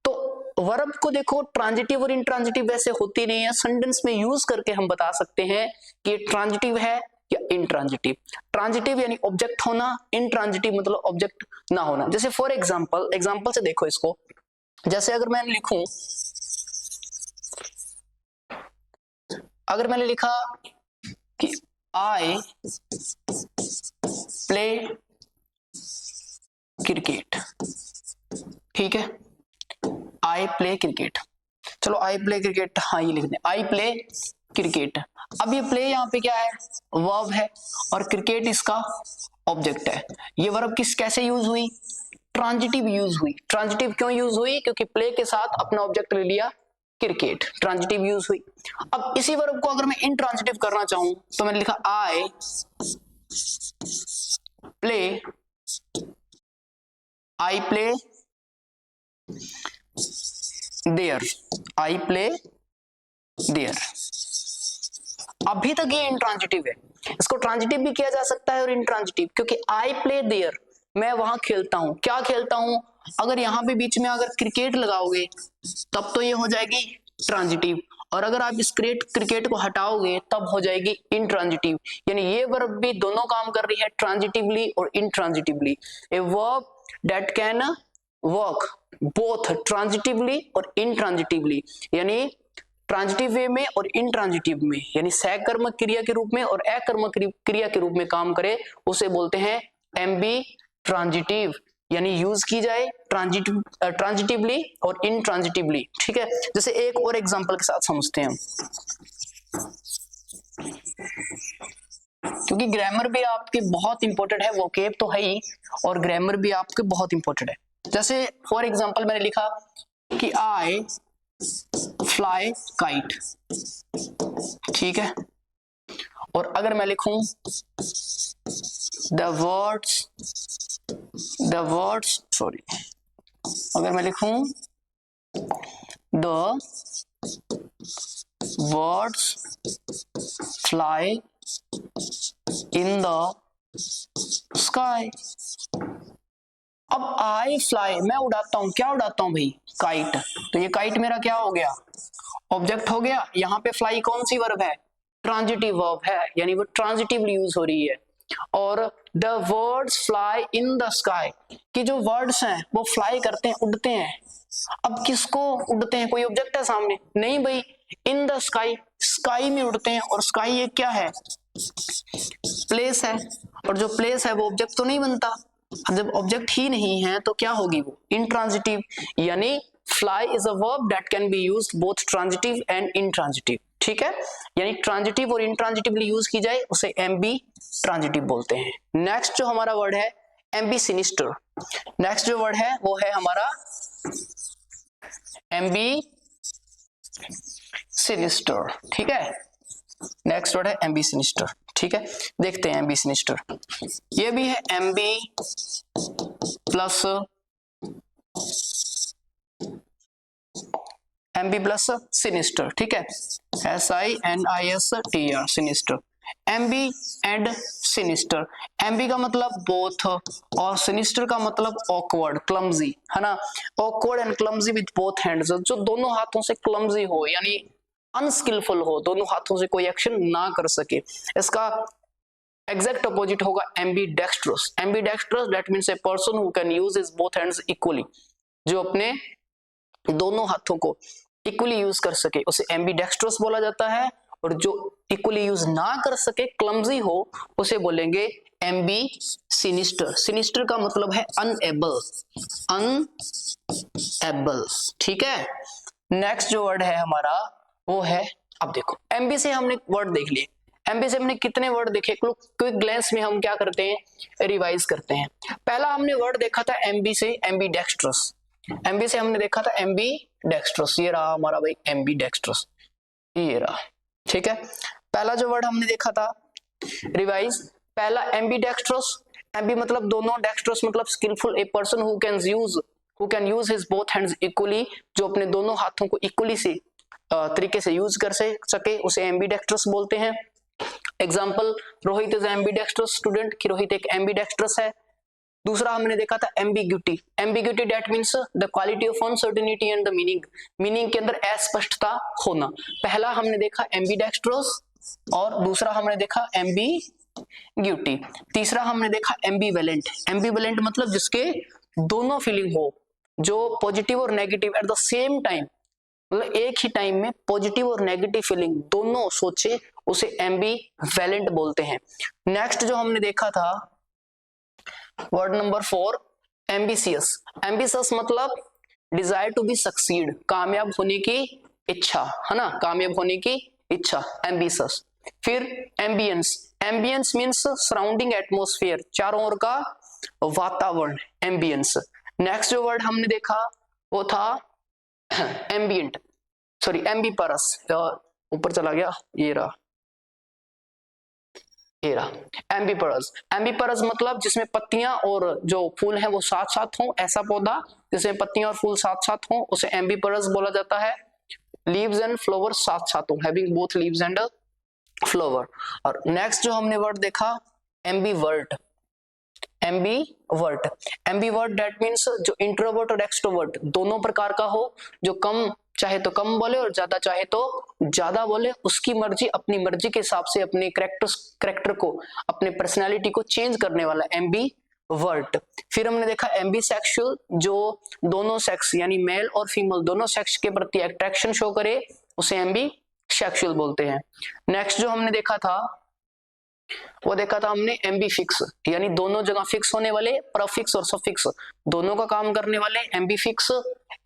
तो वर्ब को देखो, ट्रांजिटिव और इंट्रांजिटिव वैसे होती नहीं है, सेंटेंस में यूज करके हम बता सकते हैं कि ये ट्रांजिटिव है या इंट्रांजिटिव। ट्रांजिटिव यानी ऑब्जेक्ट होना, इंट्रांजिटिव मतलब ऑब्जेक्ट ना होना। जैसे फॉर एग्जांपल, एग्जांपल से देखो इसको, जैसे अगर मैं लिखूं, अगर मैंने लिखा कि आई प्ले क्रिकेट, ठीक है, आई प्ले क्रिकेट, चलो आई प्ले क्रिकेट, हाँ ये लिख दें, आई प्ले क्रिकेट। अब ये प्ले यहाँ पे क्या है? वर्ब है, और क्रिकेट इसका ऑब्जेक्ट है। ये वर्ब किस कैसे यूज हुई? ट्रांजिटिव यूज हुई। ट्रांजिटिव क्यों यूज हुई? क्योंकि प्ले के साथ अपना ऑब्जेक्ट ले लिया क्रिकेट, ट्रांजिटिव यूज हुई। अब इसी वर्ब को अगर मैं इंट्रांजिटिव करना चाहूं तो मैंने लिखा I play, I play there, I play there. अभी तक ये इंट्रांजिटिव है, इसको ट्रांजिटिव भी किया जा सकता है और इंट्रांजिटिव, क्योंकि आई प्ले देयर, मैं वहां खेलता हूं। क्या खेलता हूं? अगर यहाँ पे बीच में अगर क्रिकेट लगाओगे तब तो ये हो जाएगी ट्रांजिटिव, और अगर आप इस क्रिकेट को हटाओगे तब हो जाएगी इंट्रांजिटिव। यानी ये वर्ब भी दोनों काम कर रही है, ट्रांजिटिवली और intransitively. A verb that can work both transitively और इंट्रांजिटिवली, यानी ट्रांजिटिव वे में और इंट्रांजिटिव में, यानी सकर्मक क्रिया के रूप में और अकर्मक क्रिया के रूप में काम करे, उसे बोलते हैं एम्बी ट्रांजिटिव, यानी यूज की जाए ट्रांजिटिवली और इंट्रांजिटिवली। ठीक है, जैसे एक और एग्जांपल के साथ समझते हैं हम, क्योंकि ग्रामर भी आपके बहुत इंपॉर्टेंट है, वोकेब तो है ही और ग्रामर भी आपके बहुत इंपॉर्टेंट है। जैसे फॉर एग्जांपल मैंने लिखा कि आई फ्लाई काइट, ठीक है, और अगर मैं लिखूं द वर्ड्स सॉरी, अगर मैं लिखूं the words fly in the sky. अब आई फ्लाई, मैं उड़ाता हूं, क्या उड़ाता हूं भाई? काइट। तो ये काइट मेरा क्या हो गया? ऑब्जेक्ट हो गया। यहाँ पे फ्लाई कौन सी वर्ब है? ट्रांजिटिव वर्ब है, यानी वो ट्रांजिटिवली यूज हो रही है। और the words fly in the sky, कि जो वर्ड्स हैं वो फ्लाई करते हैं, उड़ते हैं। अब किसको उड़ते हैं? कोई ऑब्जेक्ट है सामने? नहीं भाई, इन द स्काई, स्काई में उड़ते हैं। और स्काई ये क्या है? प्लेस है, और जो प्लेस है वो ऑब्जेक्ट तो नहीं बनता। जब ऑब्जेक्ट ही नहीं है तो क्या होगी वो? इंट्रांजिटिव। यानी fly is a verb that can be used both transitive and intransitive. ठीक है, यानी ट्रांजिटिव और इंट्रांजिटिवली यूज की जाए उसे एम्बी ट्रांजिटिव बोलते हैं। नेक्स्ट जो हमारा वर्ड है एम्बी सिनिस्टर। नेक्स्ट जो वर्ड है वो है हमारा एम्बी सिनिस्टर। ठीक है, नेक्स्ट वर्ड है एम्बी सिनिस्टर। ठीक है, देखते हैं एम्बी सिनिस्टर। ये भी है एम्बी प्लस सिनिस्टर। ठीक है, SINISTR sinister. Ambi and sinister. Ambi का मतलब बोथ और सिनिस्टर का मतलब ऑकवर्ड, क्लमजी, है ना। Awkward and clumsy with both hands, जो दोनों हाथों से क्लमजी हो, यानी अनस्किलफुल हो, दोनों हाथों से कोई एक्शन ना कर सके। इसका एग्जैक्ट अपोजिट होगा ambidextrous. Ambidextrous that means a person who can use his both hands equally, जो अपने दोनों हाथों को इक्वली यूज कर सके उसे एम्बीडेक्स्ट्रस बोला जाता है। और जो इक्वली यूज ना कर सके, क्लमजी हो, उसे बोलेंगे एम्बी सिनिस्टर। सिनिस्टर का मतलब है अनएबल, अनएबल। ठीक है, नेक्स्ट जो वर्ड है हमारा वो है, अब देखो एमबी से हमने वर्ड देख लिए। एमबी से हमने कितने वर्ड देखे? क्विक ग्लैंस में हम क्या करते हैं? रिवाइज करते हैं। पहला हमने वर्ड देखा था एमबी से एम्बीडेक्स्ट्रस। एमबी से हमने देखा था एम्बीडेक्स्ट्रस, ये रहा हमारा भाई एम्बीडेक्स्ट्रस, ये रहा। ठीक है, पहला जो वर्ड हमने देखा था रिवाइज, पहला एम्बीडेक्स्ट्रस। एम्बी मतलब दोनों, डेक्स्ट्रस मतलब skilful, a person who can use his both hands equally, जो अपने दोनों हाथों को इक्वली से तरीके से यूज कर सके, उसे एम्बीडेक्स्ट्रस बोलते हैं। Example, Rohit is ambidextrous student, कि रोहित एक एम्बीडेक्स्ट्रस है। दूसरा हमने देखा था ambiguity. Ambiguity that means the quality of uncertainty and the meaning के अंदर अस्पष्टता होना। पहला हमने देखा एम्बीडेक्स्ट्रस और दूसरा हमने देखा एम्बिग्यूटी। तीसरा हमने देखा एम्बिवेलेंट। एम्बिवेलेंट मतलब जिसके दोनों फीलिंग हो, जो पॉजिटिव और negative eight the same time, मतलब एक ही टाइम में पॉजिटिव और नेगेटिव फीलिंग दोनों सोचे, उसे एम्बिवेलेंट बोलते हैं। नेक्स्ट जो हमने देखा था वर्ड नंबर 4 एम्बिशियस। एम्बिशियस मतलब डिजायर टू बी सक्सीड, कामयाब होने की इच्छा, है ना, कामयाब होने की इच्छा, एम्बिशियस। फिर ambience. Ambience means surrounding atmosphere, चारों ओर का वातावरण, एम्बियंस। नेक्स्ट जो वर्ड हमने देखा वो था एम्बिएंट, सॉरी एम्बिपरस, ऊपर चला गया, ये रहा एम्बिपरस। एम्बिपरस मतलब जिसमें पत्तियां और जो फूल हैं वो साथ साथ हों, ऐसा पौधा जिसमें पत्तियां और फूल साथ साथ हों उसे एम्बिपरस बोला जाता है। लीव्स एंड फ्लावर्स साथ साथ हों, having both leaves and flower. और नेक्स्ट जो हमने वर्ड देखा ambivert. Ambivert, ambivert that means जो इंट्रोवर्ट और एक्सट्रोवर्ट दोनों प्रकार का हो, जो कम चाहे तो कम बोले और ज्यादा चाहे तो ज्यादा बोले, उसकी मर्जी, अपनी मर्जी के हिसाब से अपने कैरेक्टर को, अपने पर्सनालिटी को चेंज करने वाला एम्बीवर्ट। फिर हमने देखा एम्बीसेक्सुअल, जो दोनों सेक्स यानी मेल और फीमेल दोनों सेक्स के प्रति अट्रैक्शन शो करे, उसे एम्बीसेक्सुअल बोलते हैं। नेक्स्ट जो हमने देखा था वो देखा था हमने एम्बीफिक्स, यानी दोनों जगह फिक्स होने वाले, प्रफिक्स और सफिक्स दोनों का काम करने वाले एम्बीफिक्स।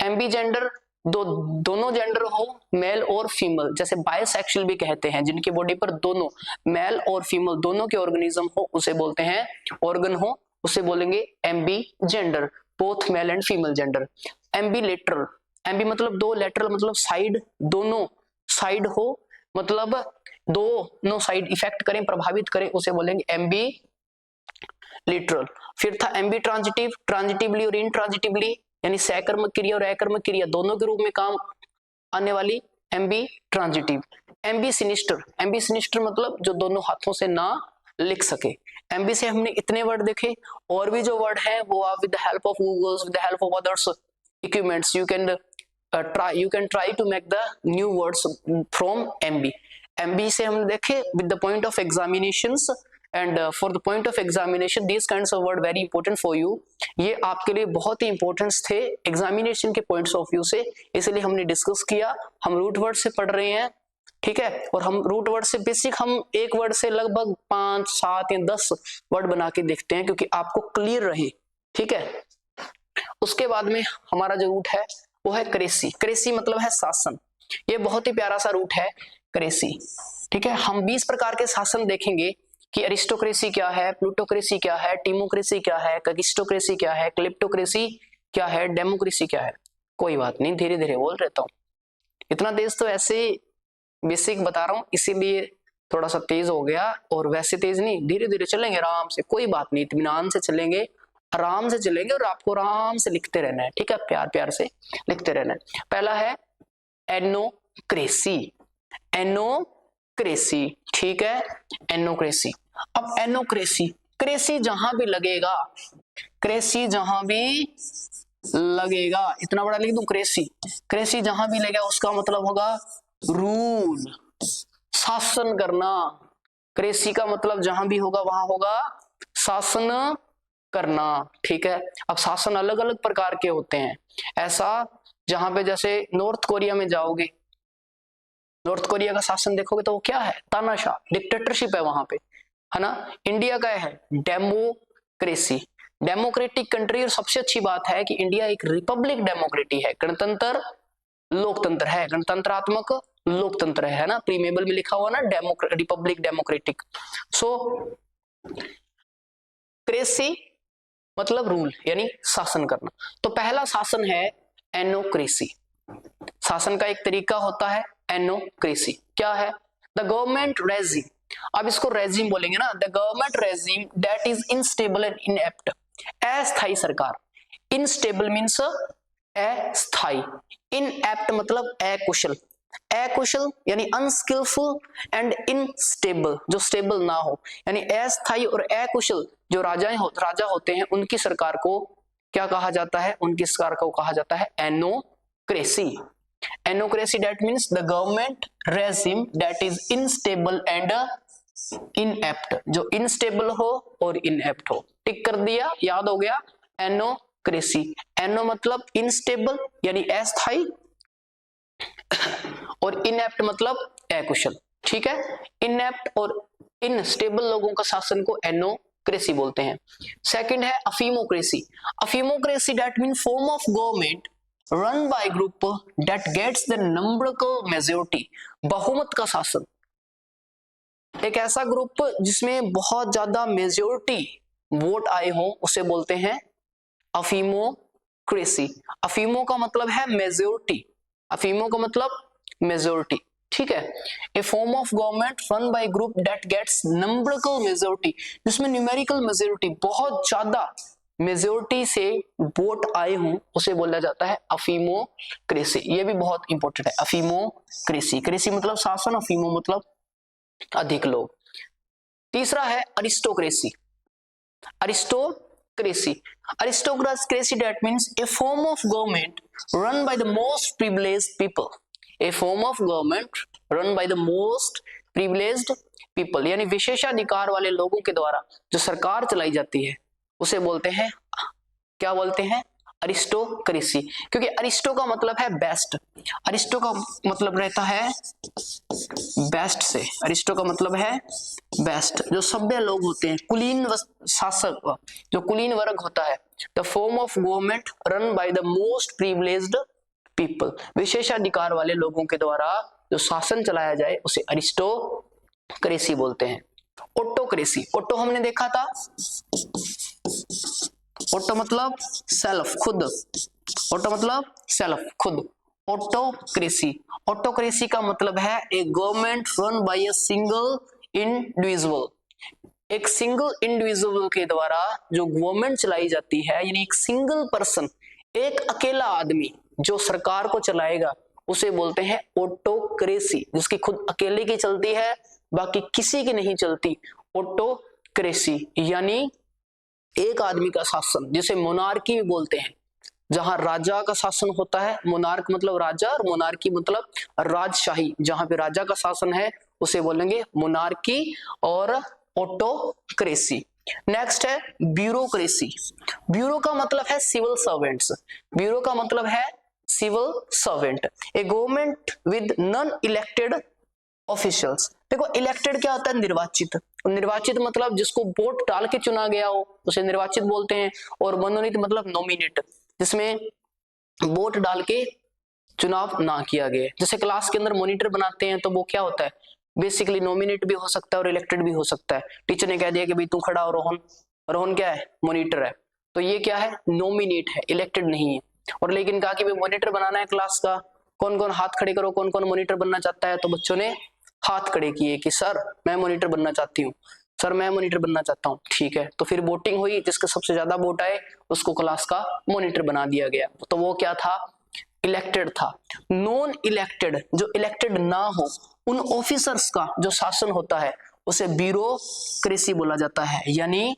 एम्बीजेंडर, दोनों जेंडर हो, मेल और फीमेल, जैसे बायसेक्सुअल भी कहते हैं, जिनकी बॉडी पर दोनों मेल और फीमेल दोनों के ऑर्गेनिज्म हो, उसे बोलते हैं ऑर्गन हो, उसे बोलेंगे ambigender, both male and female gender. Ambilateral, ambi मतलब दो, लेटरल मतलब साइड, दोनों साइड हो, मतलब दोनों साइड इफेक्ट करें, प्रभावित करें, उसे बोलेंगे एम्बी लिटरल। फिर था एम्बी ट्रांजिटिव, ट्रांजिटिवली और इंट्रांजिटिवली, यानी सकर्मक क्रिया और अकर्मक क्रिया दोनों के रूप में काम आने वाली Aamby transitive. Aamby sinister, Aamby sinister मतलब जो दोनों हाथों से ना लिख सके। एम्बी से हमने इतने वर्ड देखे, और भी जो वर्ड है वो आप with the help of Googles, with the help of others equipments you can try to make the new words from ambi. Ambi से हम देखे with the point of examinations, and for the point of examination this kinds of word very important for you, ये आपके लिए बहुत ही importance थे examination के पॉइंट्स ऑफ व्यू से, इसलिए हमने डिस्कस किया। हम रूट वर्ड से पढ़ रहे हैं, ठीक है, और हम रूट वर्ड से बेसिक, हम एक वर्ड से लगभग 5, 7 या 10 वर्ड बना के देखते हैं, क्योंकि आपको क्लियर रहे, ठीक है। उसके बाद में हमारा जो रूट है वो है क्रेसी। क्रेसी मतलब है शासन, ये बहुत ही प्यारा सा रूट है क्रेसी, ठीक है। हम 20 प्रकार के शासन देखेंगे कि अरिस्टोक्रेसी क्या है, प्लूटोक्रेसी क्या है, टीमोक्रेसी क्या है, कगिस्टोक्रेसी क्या है, क्लिप्टोक्रेसी क्या है, डेमोक्रेसी क्या है। कोई बात नहीं, धीरे धीरे बोल रहता हूँ, इतना तेज तो ऐसे बेसिक बता रहा हूँ, इसीलिए थोड़ा सा तेज हो गया, और वैसे तेज नहीं, धीरे धीरे चलेंगे आराम से, कोई बात नहीं, इत्मीनान से चलेंगे, आराम से चलेंगे, और आपको आराम से लिखते रहना है, ठीक है, प्यार प्यार से लिखते रहना है। पहला है एनोक्रेसी, एनोक्रेसी, ठीक है, एनोक्रेसी। अब एनोक्रेसी, क्रेसी जहां भी लगेगा, क्रेसी जहां भी लगेगा, इतना बड़ा लिख दूं क्रेसी, क्रेसी जहां भी लगेगा उसका मतलब होगा रूल, शासन करना। क्रेसी का मतलब जहां भी होगा वहां होगा शासन करना, ठीक है। अब शासन अलग अलग प्रकार के होते हैं, ऐसा जहां पे जैसे नॉर्थ कोरिया में जाओगे, नॉर्थ कोरिया का शासन देखोगे तो वो क्या है, तानाशाह, डिक्टेटरशिप है वहां पे, है ना। इंडिया का है डेमोक्रेसी, डेमोक्रेटिक कंट्री, और सबसे अच्छी बात है कि इंडिया एक रिपब्लिक डेमोक्रेटी है, गणतंत्र लोकतंत्र है, गणतंत्रात्मक लोकतंत्र है ना, प्रीमेबल में लिखा हुआ ना रिपब्लिक डेमोक्रेटिक। सो क्रेसी मतलब रूल यानी शासन करना। तो पहला शासन है एनोक्रेसी, शासन का एक तरीका होता है एनोक्रेसी। क्या है, द गवर्नमेंट रेजिम, अब इसको रेजिम बोलेंगे ना, the government regime that is unstable and inept, अस्थायी सरकार, इनस्टेबल मीन्स अस्थायी, इनएप्ट मतलब अकुशल, अकुशल यानी अनस्किलफुल, एंड इनस्टेबल जो स्टेबल ना हो, यानी अस्थायी और अकुशल जो राजा होते हैं, उनकी सरकार को क्या कहा जाता है, उनकी सरकार को कहा जाता है anocracy. Anocracy that means the government regime that is unstable and inept, जो इनस्टेबल हो और इनएप्ट हो, टिक कर दिया, याद हो गया, एनोक्रेसी। एनो मतलब इनस्टेबल यानी अस्थायी, और इनएप्ट मतलब अकुशल, ठीक है। इनएप्ट और इनस्टेबल लोगों का शासन को एनोक्रेसी बोलते हैं। सेकंड है arithmocracy, arithmocracy that mean form of government run by group that gets the numerical majority, बहुमत का शासन, एक ऐसा ग्रुप जिसमें बहुत ज्यादा मेजॉरिटी वोट आए हों, उसे बोलते हैं अफीमोक्रेसी। अफीमो का मतलब है मेजॉरिटी, अफीमो का मतलब मेजॉरिटी, ठीक है। A form of government run by group that gets numerical majority, जिसमें न्यूमेरिकल मेजॉरिटी, बहुत ज्यादा मेजॉरिटी से वोट आए हों, उसे बोला जाता है अफीमोक्रेसी। ये भी बहुत इंपॉर्टेंट है, अफीमोक्रेसी, क्रेसी मतलब शासन, अफीमो मतलब अधिक लोग। तीसरा है aristocracy. Aristocracy that means a form of government run by the most privileged people. A form of government run by the most privileged people, यानी विशेषाधिकार वाले लोगों के द्वारा जो सरकार चलाई जाती है उसे बोलते हैं, क्या बोलते हैं? अरिस्टोक्रेसी। क्योंकि अरिस्टो का मतलब है बेस्ट, अरिस्टो का मतलब रहता है बेस्ट से, अरिस्टो का मतलब है बेस्ट, जो सभ्य लोग होते हैं, कुलीन शासक, जो कुलीन वर्ग होता है। The form of government run by the most privileged people, विशेषाधिकार वाले लोगों के द्वारा जो शासन चलाया जाए उसे अरिस्टोक्रेसी बोलते हैं। ऑटोक्रेसी, ऑटो हमने देखा था, ऑटो मतलब सेल्फ, खुद, ऑटो मतलब सेल्फ, खुद। ऑटोक्रेसी, ऑटोक्रेसी का मतलब है a government run by a single individual, एक सिंगल इंडिविजुअल के द्वारा जो गवर्नमेंट चलाई जाती है, यानी एक सिंगल पर्सन, एक अकेला आदमी जो सरकार को चलाएगा उसे बोलते हैं ऑटोक्रेसी, जिसकी खुद अकेले की चलती है, बाकी किसी की नहीं चलती। ऑटोक्रेसी यानी एक आदमी का शासन, जिसे मोनार्की भी बोलते हैं, जहां राजा का शासन होता है, मोनार्क मतलब राजा और मोनार्की मतलब राजशाही, जहां पे राजा का शासन है उसे बोलेंगे मोनार्की और ऑटोक्रेसी। नेक्स्ट है ब्यूरोक्रेसी। ब्यूरो का मतलब है सिविल सर्वेंट्स, ब्यूरो का मतलब है civil servant, a government with non elected officials. देखो इलेक्टेड क्या होता है? निर्वाचित, निर्वाचित मतलब जिसको वोट डाल के चुना गया हो उसे निर्वाचित बोलते हैं, और मनोनीत मतलब नॉमिनेट, जिसमें वोट डाल के चुनाव ना किया गया। जैसे क्लास के अंदर मॉनिटर बनाते हैं तो वो क्या होता है? बेसिकली नॉमिनेट भी हो सकता है और इलेक्टेड भी हो सकता है। टीचर ने कह दिया कि भाई तू खड़ा हो रोहन, रोहन क्या है? मॉनिटर है, तो ये क्या है? नॉमिनेट है, इलेक्टेड नहीं है। और लेकिन कहा कि भाई मॉनिटर बनाना है क्लास का, कौन कौन हाथ खड़े करो, कौन कौन मॉनिटर बनना चाहता है? तो बच्चों ने हाथ खड़े किए कि सर मैं मॉनिटर बनना चाहती हूँ, सर मैं मॉनिटर बनना चाहता हूँ। ठीक है, तो फिर वोटिंग हुई, जिसके सबसे ज्यादा वोट आए उसको क्लास का मॉनिटर बना दिया गया। तो वो क्या था? इलेक्टेड था। नॉन इलेक्टेड, जो इलेक्टेड ना हो, उन ऑफिसर्स का जो शासन होता है उसे ब्यूरोक्रेसी बोला जाता है, यानी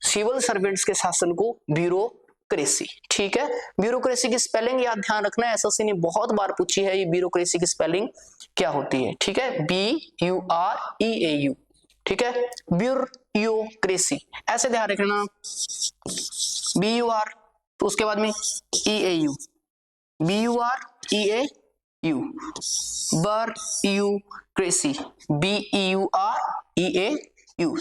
सिविल सर्वेंट्स के शासन को ब्यूरोक्रेसी। ठीक है, ब्यूरोक्रेसी की स्पेलिंग याद ध्यान रखना है, एसएससी ने बहुत बार पूछी है ये ब्यूरोक्रेसी की स्पेलिंग क्या होती है। ठीक है, BUREAU। ठीक है, ब्यूरोक्रेसी ऐसे ध्यान रखना, BUR, तो उसके बाद में EAU, BUREAU, bureaucracy, BEUREAU,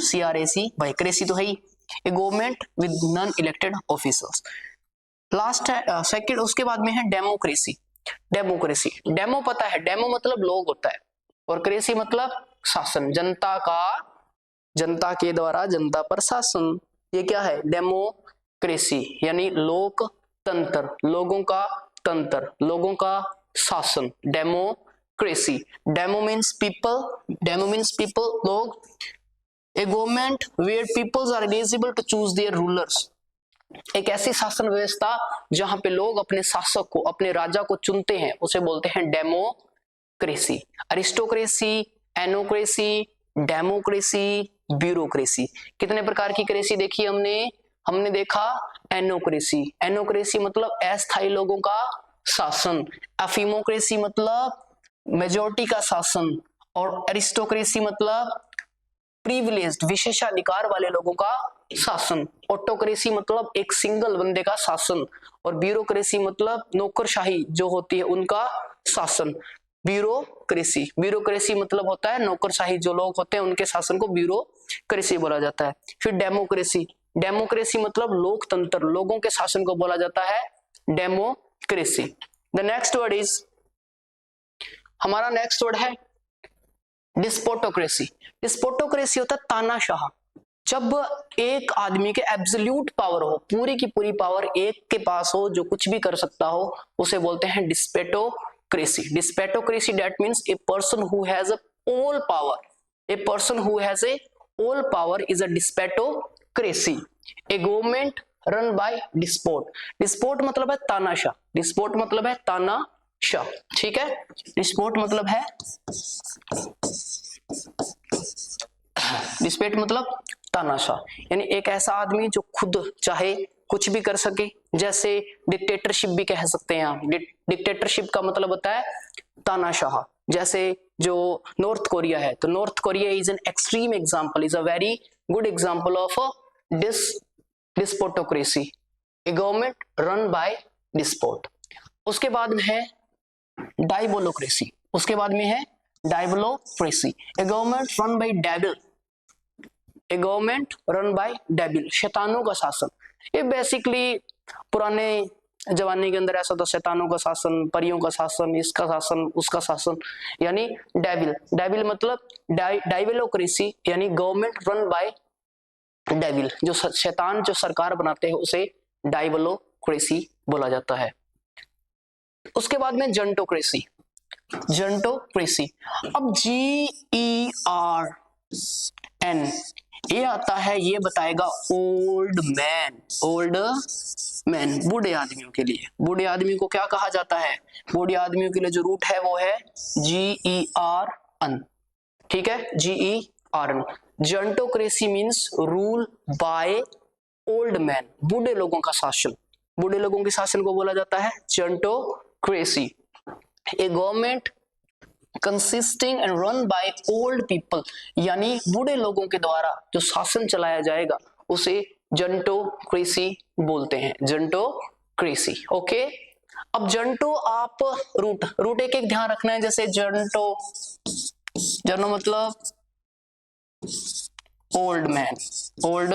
CRAC, भाई क्रेसी तो है ही, a government with non elected officers. Last है सेकंड, उसके बाद में है डेमोक्रेसी। डेमोक्रेसी, डेमो पता है, डेमो मतलब लोग होता है, और क्रेसी मतलब शासन, जनता का, जनता के द्वारा जनता पर शासन, ये क्या है? डेमोक्रेसी यानी लोकतंत्र, लोगों का तंत्र, लोगों का शासन, democracy. Demo means people, demo means people, लोग। A government where peoples are eligible to choose their rulers, एक ऐसी शासन व्यवस्था जहां पे लोग अपने शासक को, अपने राजा को चुनते हैं, उसे बोलते हैं democracy. Aristocracy, anocracy, democracy, bureaucracy. कितने प्रकार की क्रेसी देखी हमने? हमने देखा एनोक्रेसी, एनोक्रेसी मतलब अस्थायी लोगों का शासन, एफिमोक्रेसी मतलब मेजोरिटी का शासन, और अरिस्टोक्रेसी मतलब प्रिविलेज्ड, विशेषाधिकार वाले लोगों का शासन। ऑटोक्रेसी मतलब एक सिंगल बंदे का शासन, और ब्यूरोक्रेसी मतलब नौकरशाही जो होती है उनका शासन। ब्यूरोक्रेसी, ब्यूरोक्रेसी मतलब होता है नौकरशाही, जो लोग होते हैं उनके शासन को ब्यूरोक्रेसी बोला जाता है। फिर डेमोक्रेसी, डेमोक्रेसी मतलब लोकतंत्र, लोगों के शासन को बोला जाता है democracy. The next word is, हमारा नेक्स्ट वर्ड है डिस्पोटोक्रेसी। डिस्पोटोक्रेसी होता है तानाशाह, जब एक आदमी के एब्सोल्यूट पावर हो, पूरी की पूरी पावर एक के पास हो, जो कुछ भी कर सकता हो, उसे बोलते हैं despotocracy. Despotocracy that means a person who has all power, a person who has all power is a despotocracy. A government run by despot, despot मतलब है तानाशाह, डिस्पोट मतलब है तानाशाह। ठीक है, डिस्पोट मतलब है डिस्पेट मतलब तानाशाह, यानी एक ऐसा आदमी जो खुद चाहे कुछ भी कर सके, जैसे डिक्टेटरशिप भी कह सकते हैं आप। डिक्टेटरशिप का मतलब होता है तानाशाह। जैसे जो नॉर्थ कोरिया है, तो North Korea is an extreme example, is a very good example of a despotocracy, a government run by despot. उसके बाद में है डायबोलोक्रेसी, उसके बाद में है diabolocracy, a government run by devil, a government run by devil, शैतानों का शासन। ये बेसिकली पुराने जमाने के अंदर ऐसा था, शैतानों का शासन, परियों का शासन, इसका शासन, उसका शासन, यानी डेविल। डेविल मतलब डायबोलोक्रेसी, यानी गवर्नमेंट रन बाय डेविल, जो शैतान जो सरकार बनाते हैं उसे डायबोलोक्रेसी बोला जाता है। उसके बाद में जंटोक्रेसी, जंटोक्रेसी। अब GERN ये आता है, ये बताएगा ओल्ड मैन, ओल्ड मैन, बूढ़े आदमियों के लिए। बूढ़े आदमी को क्या कहा जाता है? बूढ़े आदमियों के लिए जो रूट है वो है GERN, ठीक है, GERN। Gerontocracy means rule by old man, बूढ़े लोगों का शासन। बूढ़े लोगों के शासन को बोला जाता है gerontocracy. A government consisting and run by old people, यानी बूढ़े लोगों के द्वारा जो शासन चलाया जाएगा उसे जंटोक्रेसी बोलते हैं, जंटोक्रेसी। ओके, अब जंटो आप रूट एक एक ध्यान रखना है। जैसे जंटो मतलब ओल्ड मैन, ओल्ड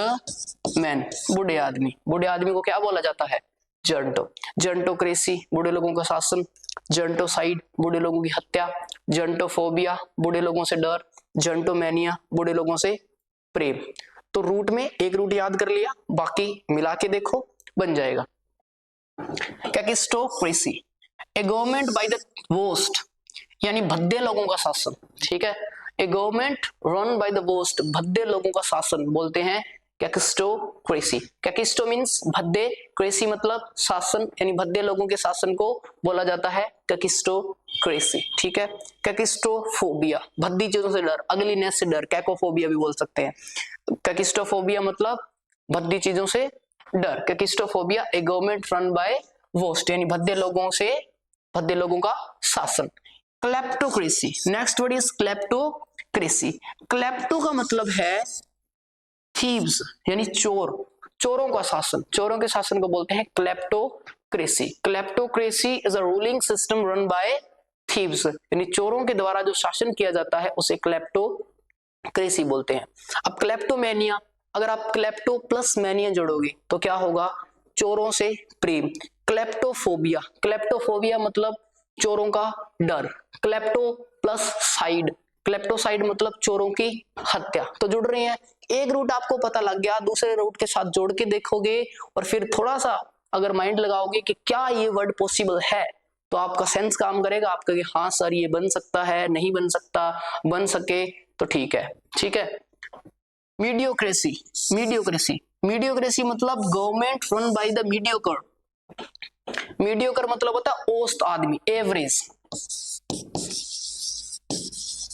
मैन बूढ़े आदमी, बूढ़े आदमी को क्या बोला जाता है? जंटो। जंटोक्रेसी बूढ़े लोगों का शासन, जंटोसाइड बूढ़े लोगों की हत्या, जंटोफोबिया बूढ़े लोगों से डर, जंटोमेनिया बूढ़े लोगों से प्रेम। तो रूट में एक रूट याद कर लिया, बाकी मिला के देखो बन जाएगा। कैकिस्टोक्रेसी, ए गवर्नमेंट बाय द वोस्ट, यानी भद्दे लोगों का शासन, ठीक है। A government run by the वोस्ट, भद्दे लोगों का शासन बोलते हैं कैकिस्टोक्रेसी। कैकिस्टो मीन्स भद्दे, क्रेसी मतलब शासन, यानी भद्दे लोगों के शासन को बोला जाता है कैकिस्टोक्रेसी, ठीक है। कैकिस्टोफोबिया, भद्दी चीजों से डर, अगलीनेस से डर, कैकोफोबिया भी बोल सकते हैं। कैकिस्टोफोबिया मतलब भद्दी चीजों से डर, कैकिस्टोफोबिया। ए गवर्नमेंट रन बाय वोस्ट, यानी भद्दे लोगों से, भद्दे लोगों का शासन। Kleptocracy, next word is kleptocracy. Klepto का मतलब है थीव्स, यानी चोर, चोरों का शासन, चोरों के शासन को बोलते हैं kleptocracy. Kleptocracy is a ruling system run by thieves, यानी चोरों के द्वारा जो शासन किया जाता है उसे क्लेप्टोक्रेसी बोलते हैं। अब क्लेप्टोमेनिया, अगर आप क्लेप्टो प्लस मैनिया जोड़ोगे तो क्या होगा? चोरों से प्रेम। क्लेप्टोफोबिया, क्लेप्टोफोबिया मतलब चोरों का डर। क्लेप्टो प्लस साइड, क्लेप्टोसाइड मतलब चोरों की हत्या। तो जुड़ रहे हैं, एक रूट आपको पता लग गया, दूसरे रूट के साथ जोड़ के देखोगे और फिर थोड़ा सा अगर माइंड लगाओगे कि क्या ये वर्ड पॉसिबल है, तो आपका सेंस काम करेगा आपका कि हाँ सर ये बन सकता है, नहीं बन सकता, बन सके तो ठीक है, ठीक है। मीडियोक्रेसी, मीडियोक्रेसी, मीडियोक्रेसी मतलब government run by the mediocre. Mediocre मतलब होता है औसत आदमी, एवरेज,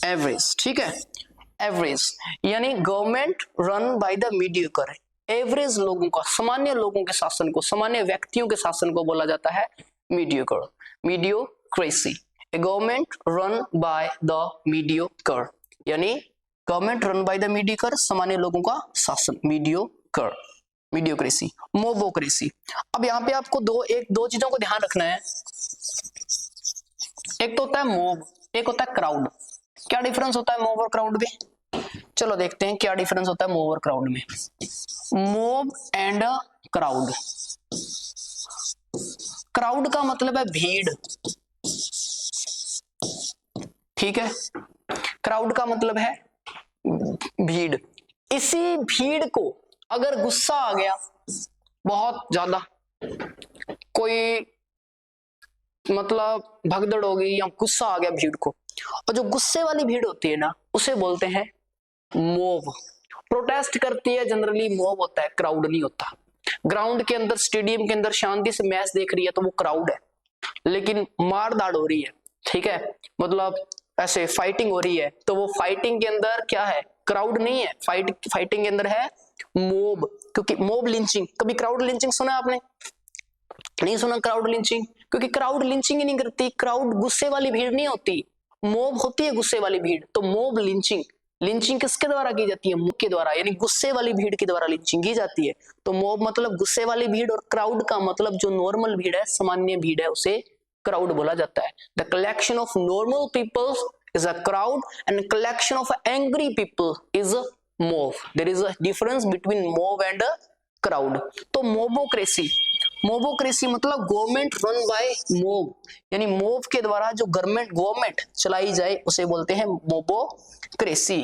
एवरेज, ठीक है, एवरेज, यानी government run by the mediocre, average लोगों का, सामान्य लोगों के शासन को, सामान्य व्यक्तियों के शासन को बोला जाता है mediocre, mediocracy. A government run by the mediocre, यानी government run by the mediocre, सामान्य लोगों का शासन, मीडियोकर, मीडियोक्रेसी। मोबोक्रेसी, अब यहाँ पे आपको दो चीजों को ध्यान रखना है। एक तो होता है मोब, एक होता है क्राउड। क्या डिफरेंस होता है मोब और क्राउड में? चलो देखते हैं क्या डिफरेंस होता है मोब और क्राउड में। मोब एंड क्राउड, क्राउड का मतलब है भीड़, ठीक है, क्राउड का मतलब है भीड़। इसी भीड़ को अगर गुस्सा आ गया बहुत ज्यादा, कोई मतलब भगदड़ हो गई या गुस्सा आ गया भीड़ को, और जो गुस्से वाली भीड़ होती है ना उसे बोलते हैं मोब। प्रोटेस्ट करती है जनरली मोब होता है, क्राउड नहीं होता। ग्राउंड के अंदर, स्टेडियम के अंदर शांति से मैच देख रही है तो वो क्राउड है, लेकिन मार दाड़ हो रही है, ठीक है, मतलब ऐसे फाइटिंग हो रही है तो वो फाइटिंग के अंदर क्या है, क्राउड नहीं है, फाइटिंग के अंदर है मोब, क्योंकि मोब लिंचिंग, कभी क्राउड लिंचिंग सुना आपने? नहीं सुना क्राउड लिंचिंग, क्योंकि क्राउड लिंचिंग ही नहीं करती, क्राउड गुस्से वाली भीड़ नहीं होती, मोब होती है गुस्से वाली भीड़, तो मोब लिंचिंग, लिंचिंग किसके द्वारा की जाती है, मोब के द्वारा, यानी गुस्से वाली भीड़ के द्वारा लिंचिंग की जाती है। तो मोब मतलब गुस्से वाली भीड़ और क्राउड का मतलब जो नॉर्मल भीड़ है, सामान्य भीड़ है, उसे क्राउड बोला जाता है। The collection of normal peoples is a crowd and collection of angry people is a mob. There is a difference between mob and a crowd. तो मोबोक्रेसी, मोबोक्रेसी मतलब गवर्नमेंट रन बाय मोब, यानी mob के द्वारा जो government चलाई जाए उसे बोलते हैं मोबोक्रेसी।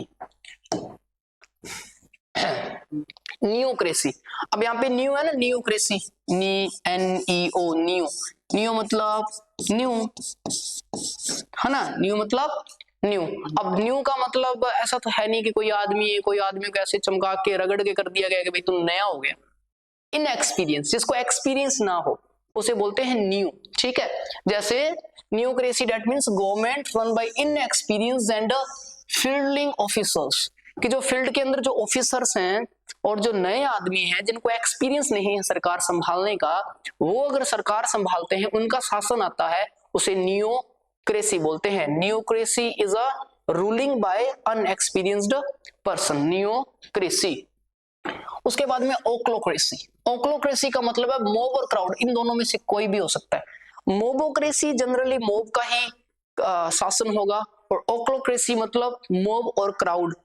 नियोक्रेसी, अब यहाँ पे न्यू है ना, नियोक्रेसी, NEO, न्यू, न्यू मतलब न्यू है ना, न्यू मतलब न्यू। अब न्यू का मतलब ऐसा तो है नहीं कि कोई आदमी है, कोई आदमी को ऐसे चमका के रगड़ के कर दिया गया कि भाई तुम नया हो गया। इनएक्सपीरियंस, जिसको एक्सपीरियंस ना हो उसे बोलते हैं न्यू, ठीक है। जैसे neocracy that means government run by inexperience and fielding officers, कि जो फील्ड के अंदर जो ऑफिसर्स हैं और जो नए आदमी हैं जिनको एक्सपीरियंस नहीं है सरकार संभालने का, वो अगर सरकार संभालते हैं, उनका शासन आता है, उसे नियोक्रेसी बोलते हैं। Neocracy is a ruling by unexperienced person, neocracy. उसके बाद में ओक्लोक्रेसी, ओक्लोक्रेसी का मतलब है मोब और क्राउड, इन दोनों में से कोई भी हो सकता है। मोबोक्रेसी जनरली मोब का ही शासन होगा और ओक्लोक्रेसी मतलब मोब और क्राउड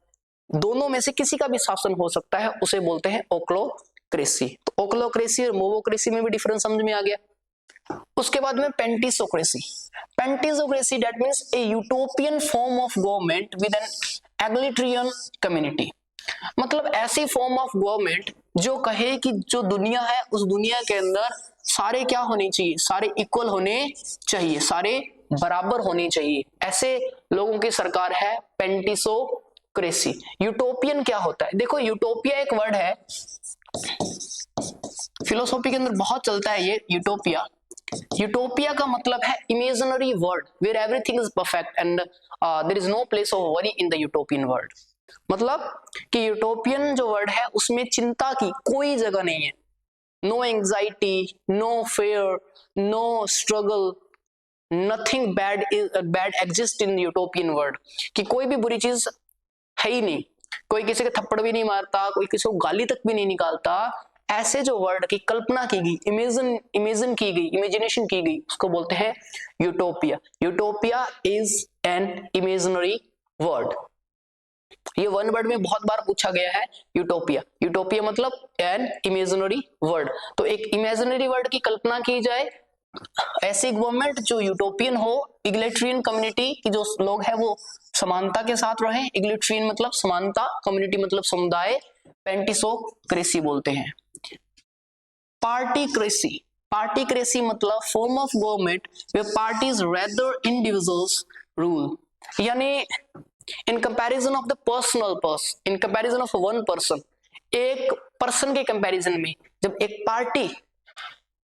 दोनों में से किसी का भी शासन हो सकता है, उसे बोलते हैं ओक्लोक्रेसी। तो ओक्लोक्रेसी और मोबोक्रेसी में भी डिफरेंस समझ में आ गया। उसके बाद में pantisocracy, pantisocracy that means a utopian form of government with an egalitarian community, मतलब ऐसी फॉर्म ऑफ गवर्नमेंट जो कहे कि जो दुनिया है उस दुनिया के अंदर सारे क्या होने चाहिए, सारे इक्वल होने चाहिए, सारे बराबर होने चाहिए, ऐसे लोगों की सरकार है पेंटिसोक्रेसी। यूटोपियन क्या होता है, देखो यूटोपिया एक वर्ड है, फिलोसॉफी के अंदर बहुत चलता है ये यूटोपिया। यूटोपिया का मतलब है imaginary world where everything is perfect and there is no place of worry in the utopian world, मतलब कि यूटोपियन जो वर्ड है उसमें चिंता की कोई जगह नहीं है, no anxiety, no fear, no struggle, nothing bad exist in utopian world, कि कोई भी बुरी चीज है ही नहीं, कोई किसी के थप्पड़ भी नहीं मारता, कोई किसी को गाली तक भी नहीं निकालता, ऐसे जो वर्ड की कल्पना की गई, इमेजिन की गई, इमेजिनेशन की गई, उसको बोलते हैं utopia. Utopia is an imaginary word, ये वन वर्ड में बहुत बार पूछा गया है यूटोपिया। यूटोपिया मतलब एन इमेजिनरी वर्ड, तो एक इमेजिनरी वर्ड की कल्पना की जाए, ऐसी गवर्नमेंट जो यूटोपियन हो, इग्लिटरियन कम्युनिटी की जो लोग हैं वो समानता के साथ रहे, इग्लिटरियन मतलब समानता, कम्युनिटी मतलब समुदाय, पेंटिसोक्रेसी बोलते हैं। पार्टीक्रेसी, पार्टीक्रेसी मतलब form of government where parties rather individuals rule, यानी in comparison of the personal person, in comparison of one person, एक पर्सन के कंपैरिजन में जब एक पार्टी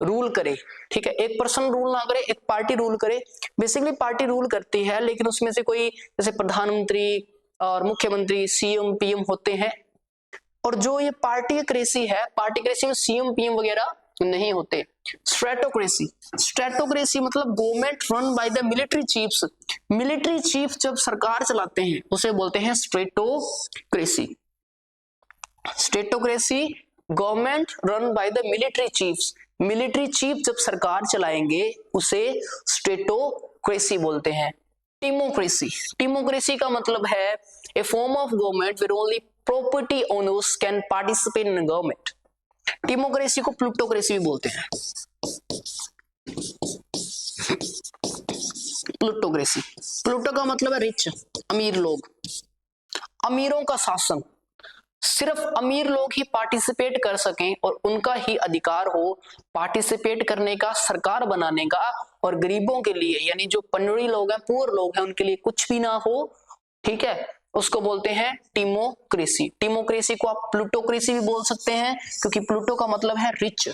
रूल करे, ठीक है, एक पर्सन रूल ना करे, एक पार्टी रूल करे, बेसिकली पार्टी रूल करती है लेकिन उसमें से कोई जैसे प्रधानमंत्री और मुख्यमंत्री, सीएम पीएम होते हैं, और जो ये पार्टीक्रेसी है, पार्टीक्रेसी में सीएम पीएम वगैरह नहीं होते। स्ट्रेटोक्रेसी, स्ट्रेटोक्रेसी मतलब government run by the military chiefs, military chief जब सरकार चलाते हैं उसे बोलते हैं stratocracy. Stratocracy government run by the military chiefs, military chief जब सरकार चलाएंगे उसे स्ट्रेटोक्रेसी बोलते हैं। टीमोक्रेसी, टीमोक्रेसी का मतलब है a form of government where only property owners can participate in government. Timocracy को प्लूटोक्रेसी भी बोलते हैं। प्लूटोक्रेसी, प्लूटो का मतलब है रिच, अमीर लोग, अमीरों का शासन, सिर्फ अमीर लोग ही पार्टिसिपेट कर सकें और उनका ही अधिकार हो पार्टिसिपेट करने का, सरकार बनाने का, और गरीबों के लिए यानी जो पनोरी लोग हैं, पुअर लोग हैं, उनके लिए कुछ भी ना हो, ठीक है, उसको बोलते हैं टीमोक्रेसी। टीमोक्रेसी को आप प्लूटोक्रेसी भी बोल सकते हैं क्योंकि प्लूटो का मतलब है rich.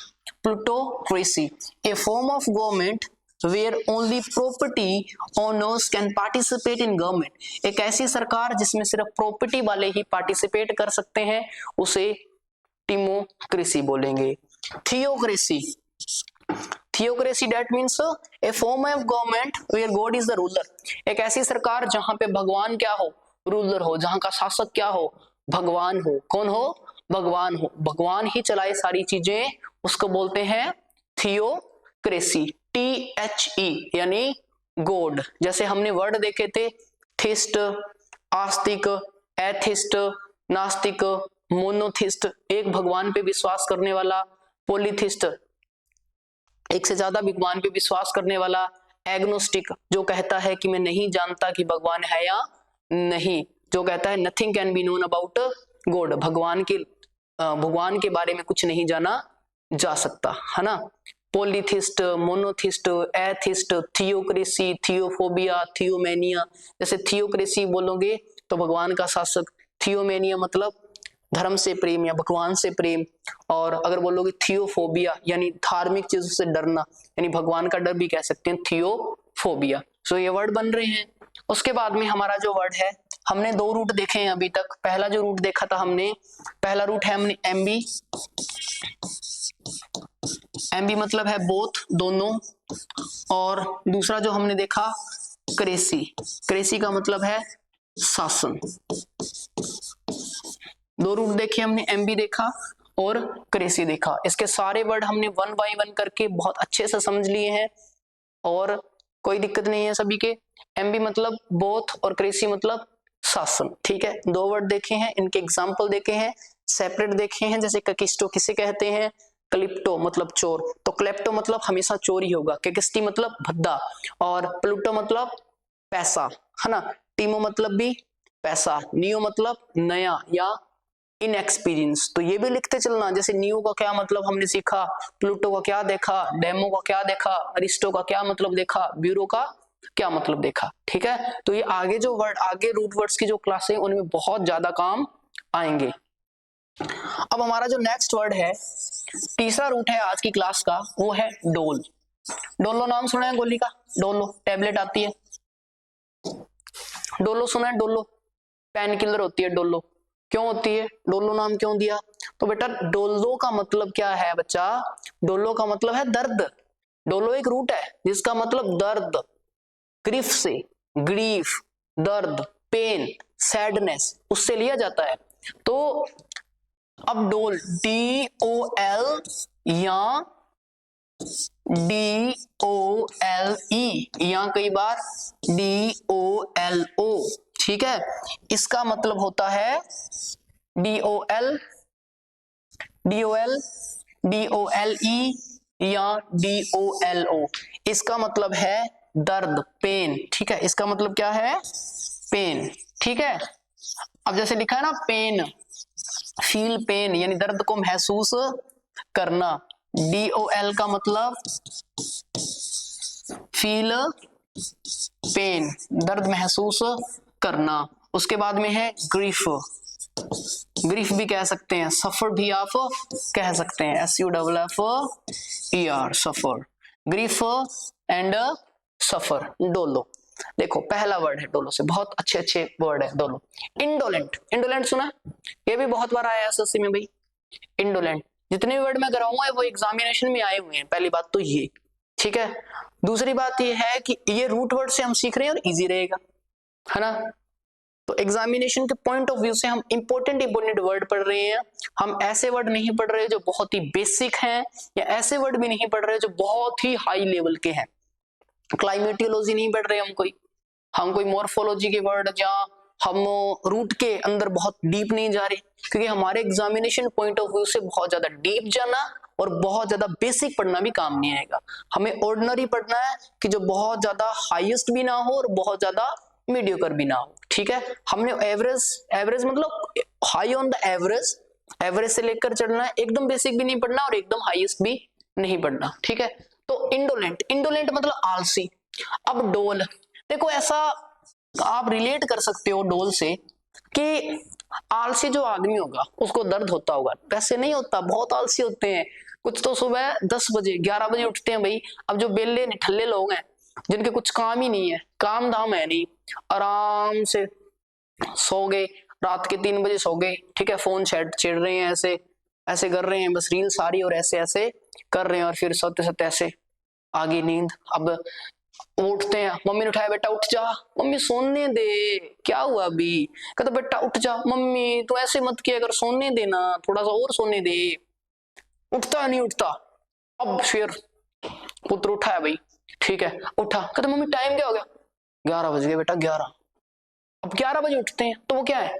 Plutocracy A form of government where only property owners can participate in government, एक ऐसी सरकार जिसमें सिर्फ प्रॉपर्टी वाले ही पार्टिसिपेट कर सकते हैं, उसे टीमोक्रेसी बोलेंगे। Theocracy, theocracy that means a form of government where God is the ruler, एक ऐसी सरकार जहां पे भगवान क्या हो, रूलर हो, जहां का शासक क्या हो, भगवान हो। कौन हो, भगवान हो, भगवान ही चलाए सारी चीजें, उसको बोलते हैं थियोक्रेसी। THE यानी गॉड, जैसे हमने वर्ड देखे थे, थिस्ट, आस्तिक, एथिस्ट, नास्तिक, मोनोथिस्ट, एक भगवान पे विश्वास करने वाला, पॉलीथिस्ट, एक से ज्यादा भगवान पे विश्वास करने वाला, एग्नोस्टिक, जो कहता है कि मैं नहीं जानता कि भगवान है या नहीं, जो कहता है nothing can be known about God, भगवान के बारे में कुछ नहीं जाना जा सकता, है ना। Polytheist, monotheist, atheist, theocracy, theophobia, theomania. जैसे थियोक्रेसी बोलोगे तो भगवान का शासक, थियोमेनिया मतलब धर्म से प्रेम या भगवान से प्रेम, और अगर बोलोगे थियोफोबिया यानी धार्मिक चीजों से डरना, यानी भगवान का डर भी कह सकते हैं, थियोफोबिया। सो ये वर्ड बन रहे हैं। उसके बाद में हमारा जो वर्ड है, हमने दो रूट देखे हैं अभी तक। पहला जो रूट देखा था हमने, पहला रूट है हमने एमबी, एमबी मतलब है बोथ, दोनों, और दूसरा जो हमने देखा क्रेसी, क्रेसी का मतलब है शासन। दो रूट देखे हमने, एमबी देखा और क्रेसी देखा। इसके सारे वर्ड हमने वन बाय वन करके बहुत अच्छे से समझ लिए हैं और कोई दिक्कत नहीं है सभी के। एमबी मतलब बोथ और क्रेसी मतलब शासन, ठीक है। दो वर्ड देखे हैं, इनके एग्जाम्पल देखे हैं, सेपरेट देखे हैं। जैसे ककिस्टो किसे कहते हैं, क्लिप्टो मतलब चोर, तो क्लेप्टो मतलब हमेशा चोरी होगा, केकिस्टी मतलब भद्दा, और प्लूटो मतलब पैसा, है ना। टीमो मतलब भी पैसा, नियो मतलब नया या इनएक्सपीरियंस, तो ये भी लिखते चलना। जैसे नियो का क्या मतलब हमने सीखा, प्लूटो का क्या देखा, डेमो का क्या देखा, अरिस्टो का क्या मतलब देखा, ब्यूरो का क्या मतलब देखा, ठीक है। तो ये आगे जो वर्ड, आगे रूट वर्ड्स की जो क्लासें उनमें बहुत ज्यादा काम आएंगे। अब हमारा जो नेक्स्ट वर्ड है, तीसरा रूट है आज की क्लास का, वो है डोल। डोलो नाम सुना है गोली का, डोलो टैबलेट आती है, डोलो सुना है, डोलो पेन किलर होती है डोलो। क्यों होती है, डोलो नाम क्यों दिया, तो बेटा डोलो का मतलब क्या है बच्चा, डोलो का मतलब है दर्द। डोलो एक रूट है जिसका मतलब दर्द, ग्रीफ से, ग्रीफ दर्द, पेन, सैडनेस, उससे लिया जाता है। तो अब डोल, DOL या DOLE या कई बार DOLO, ठीक है। इसका मतलब होता है DOL, DOLE या DOLO, इसका मतलब है दर्द, पेन, ठीक है। इसका मतलब क्या है, पेन, ठीक है। अब जैसे लिखा है ना पेन, फील पेन यानी दर्द को महसूस करना, DOL का मतलब फील पेन, दर्द महसूस करना। उसके बाद में है ग्रीफ, ग्रीफ भी कह सकते हैं, सफर भी आप कह सकते हैं, SUFFER, suffer, grief and suffer, Dolo. देखो पहला वर्ड है डोलो से, बहुत अच्छे अच्छे वर्ड है डोलो। इंडोलेंट, इंडोलेंट सुना, ये भी बहुत बार आया SSC में भाई। इंडोलेंट, जितने भी वर्ड मैं कराऊंगा वो एग्जामिनेशन में आए हुए हैं, पहली बात तो ये, ठीक है। दूसरी बात ये है कि ये रूट वर्ड से हम सीख रहे हैं और इजी रहेगा, है ना। तो एग्जामिनेशन के पॉइंट ऑफ व्यू से हम इंपॉर्टेंट वर्ड पढ़ रहे हैं। हम ऐसे वर्ड नहीं पढ़ रहे जो बहुत ही बेसिक हैं, या ऐसे वर्ड भी नहीं पढ़ रहे जो बहुत ही हाई लेवल के हैं। क्लाइमेटियोलॉजी नहीं पढ़ रहे हम कोई मॉर्फोलॉजी के वर्ड या हम रूट के अंदर बहुत डीप नहीं जा रहे, क्योंकि हमारे एग्जामिनेशन पॉइंट ऑफ व्यू से बहुत ज्यादा डीप जाना और बहुत ज्यादा बेसिक पढ़ना भी काम नहीं आएगा। हमें ऑर्डिनरी पढ़ना है कि जो बहुत ज्यादा हाईएस्ट भी ना हो और बहुत ज्यादा मीडियोकर भी ना हो, ठीक है। हमने एवरेज, एवरेज मतलब high on the average, average से लेकर चढ़ना है, एकदम बेसिक भी नहीं पढ़ना और एकदम हाईएस्ट भी नहीं पढ़ना, ठीक है। तो इंडोलेंट, इंडोलेंट मतलब आलसी। अब डोल, देखो ऐसा आप रिलेट कर सकते हो डोल से कि आलसी जो आदमी होगा उसको दर्द होता होगा, वैसे नहीं होता, बहुत आलसी होते हैं। कुछ तो सुबह 10 बजे 11 बजे उठते हैं भाई। अब जो बेले निठल्ले लोग हैं जिनके कुछ काम ही नहीं है, काम धाम है नहीं, आराम से सो गए, रात के 3 बजे सो गए, ठीक है, फोन छेड़ रहे हैं, ऐसे ऐसे कर रहे हैं, बस रील सारी और ऐसे ऐसे कर रहे हैं, और फिर सोते सोते ऐसे आ गई नींद। अब उठते हैं, मम्मी ने उठाया, बेटा उठ जा, मम्मी सोने दे, क्या हुआ अभी, कहता बेटा उठ जा, मम्मी तू ऐसे मत किया कर, सोने देना, थोड़ा सा और सोने दे, उठता नहीं उठता। अब फिर पुत्र उठा है भाई, ठीक है, उठा, कहता मम्मी टाइम क्या हो गया, 11 बज गए बेटा 11। अब 11 बजे उठते हैं तो वो क्या है,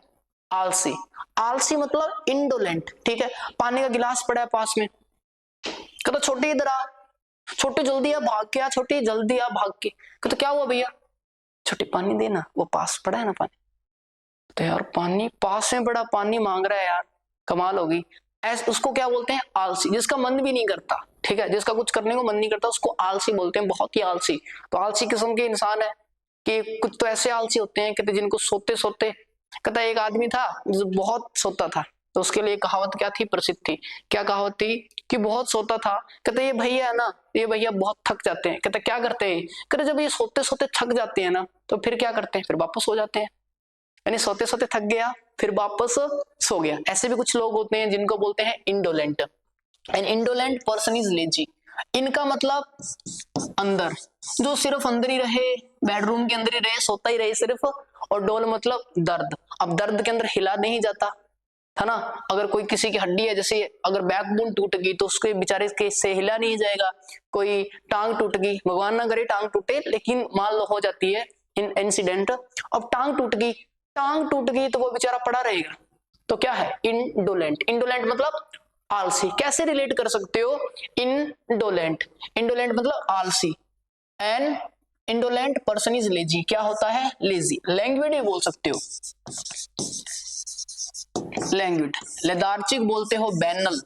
आलसी। आलसी मतलब इंडोलेंट, ठीक है, पानी का गिलास पड़ा है पास में, कहता छोटे इधर आ, छोटे जल्दी आ भाग के आ, छोटे जल्दी आ भाग के, कहता क्या हुआ भैया, छोटे पानी देना, वो पास पड़ा है ना पानी, तो यार पानी पास में पड़ा, पानी मांग रहा है यार, कमाल होगी। ऐसे उसको क्या बोलते हैं, आलसी, जिसका मन भी नहीं करता, ठीक है, जिसका कुछ करने को मन नहीं करता उसको आलसी बोलते हैं, बहुत ही आलसी। तो आलसी किस्म के इंसान है कि कुछ तो ऐसे आलसी होते हैं, कहते जिनको सोते सोते, कहता एक आदमी था जो बहुत सोता था, तो उसके लिए कहावत क्या थी, प्रसिद्ध थी, क्या कहावत थी कि बहुत सोता था, कहते ये भैया है ना, ये भैया बहुत थक जाते हैं, कहते क्या करते हैं, कहते जब ये सोते सोते थक जाते हैं ना तो फिर क्या करते हैं, फिर वापस सो जाते हैं, यानी सोते सोते थक गया फिर वापस सो गया। ऐसे भी कुछ लोग होते हैं जिनको बोलते हैं indolent. An indolent person is lazy. इनका मतलब अंदर, जो सिर्फ अंदर ही रहे, बेडरूम के अंदर ही रहे, सोता ही रहे सिर्फ, और डोल मतलब दर्द। अब दर्द के अंदर हिला नहीं जाता है ना, अगर कोई किसी की हड्डी है, जैसे अगर बैकबोन टूट गई तो उसके बेचारे के से हिला नहीं जाएगा, कोई टांग टूट गई, भगवान ना करे टांग टूटे, लेकिन मान लो हो जाती है इंसिडेंट, अब टांग टूट गई तो वो बेचारा पड़ा रहेगा, तो क्या है, इंडोलेंट। इंडोलेंट मतलब आलसी। कैसे रिलेट कर सकते हो, इंडोलेंट, इंडोलेंट मतलब आलसी, an indolent person is lazy, क्या होता है, लेजी। लैंग्वेज भी बोल सकते हो, लैंग्वेज, लेदार्चिक बोलते हो, बैनल,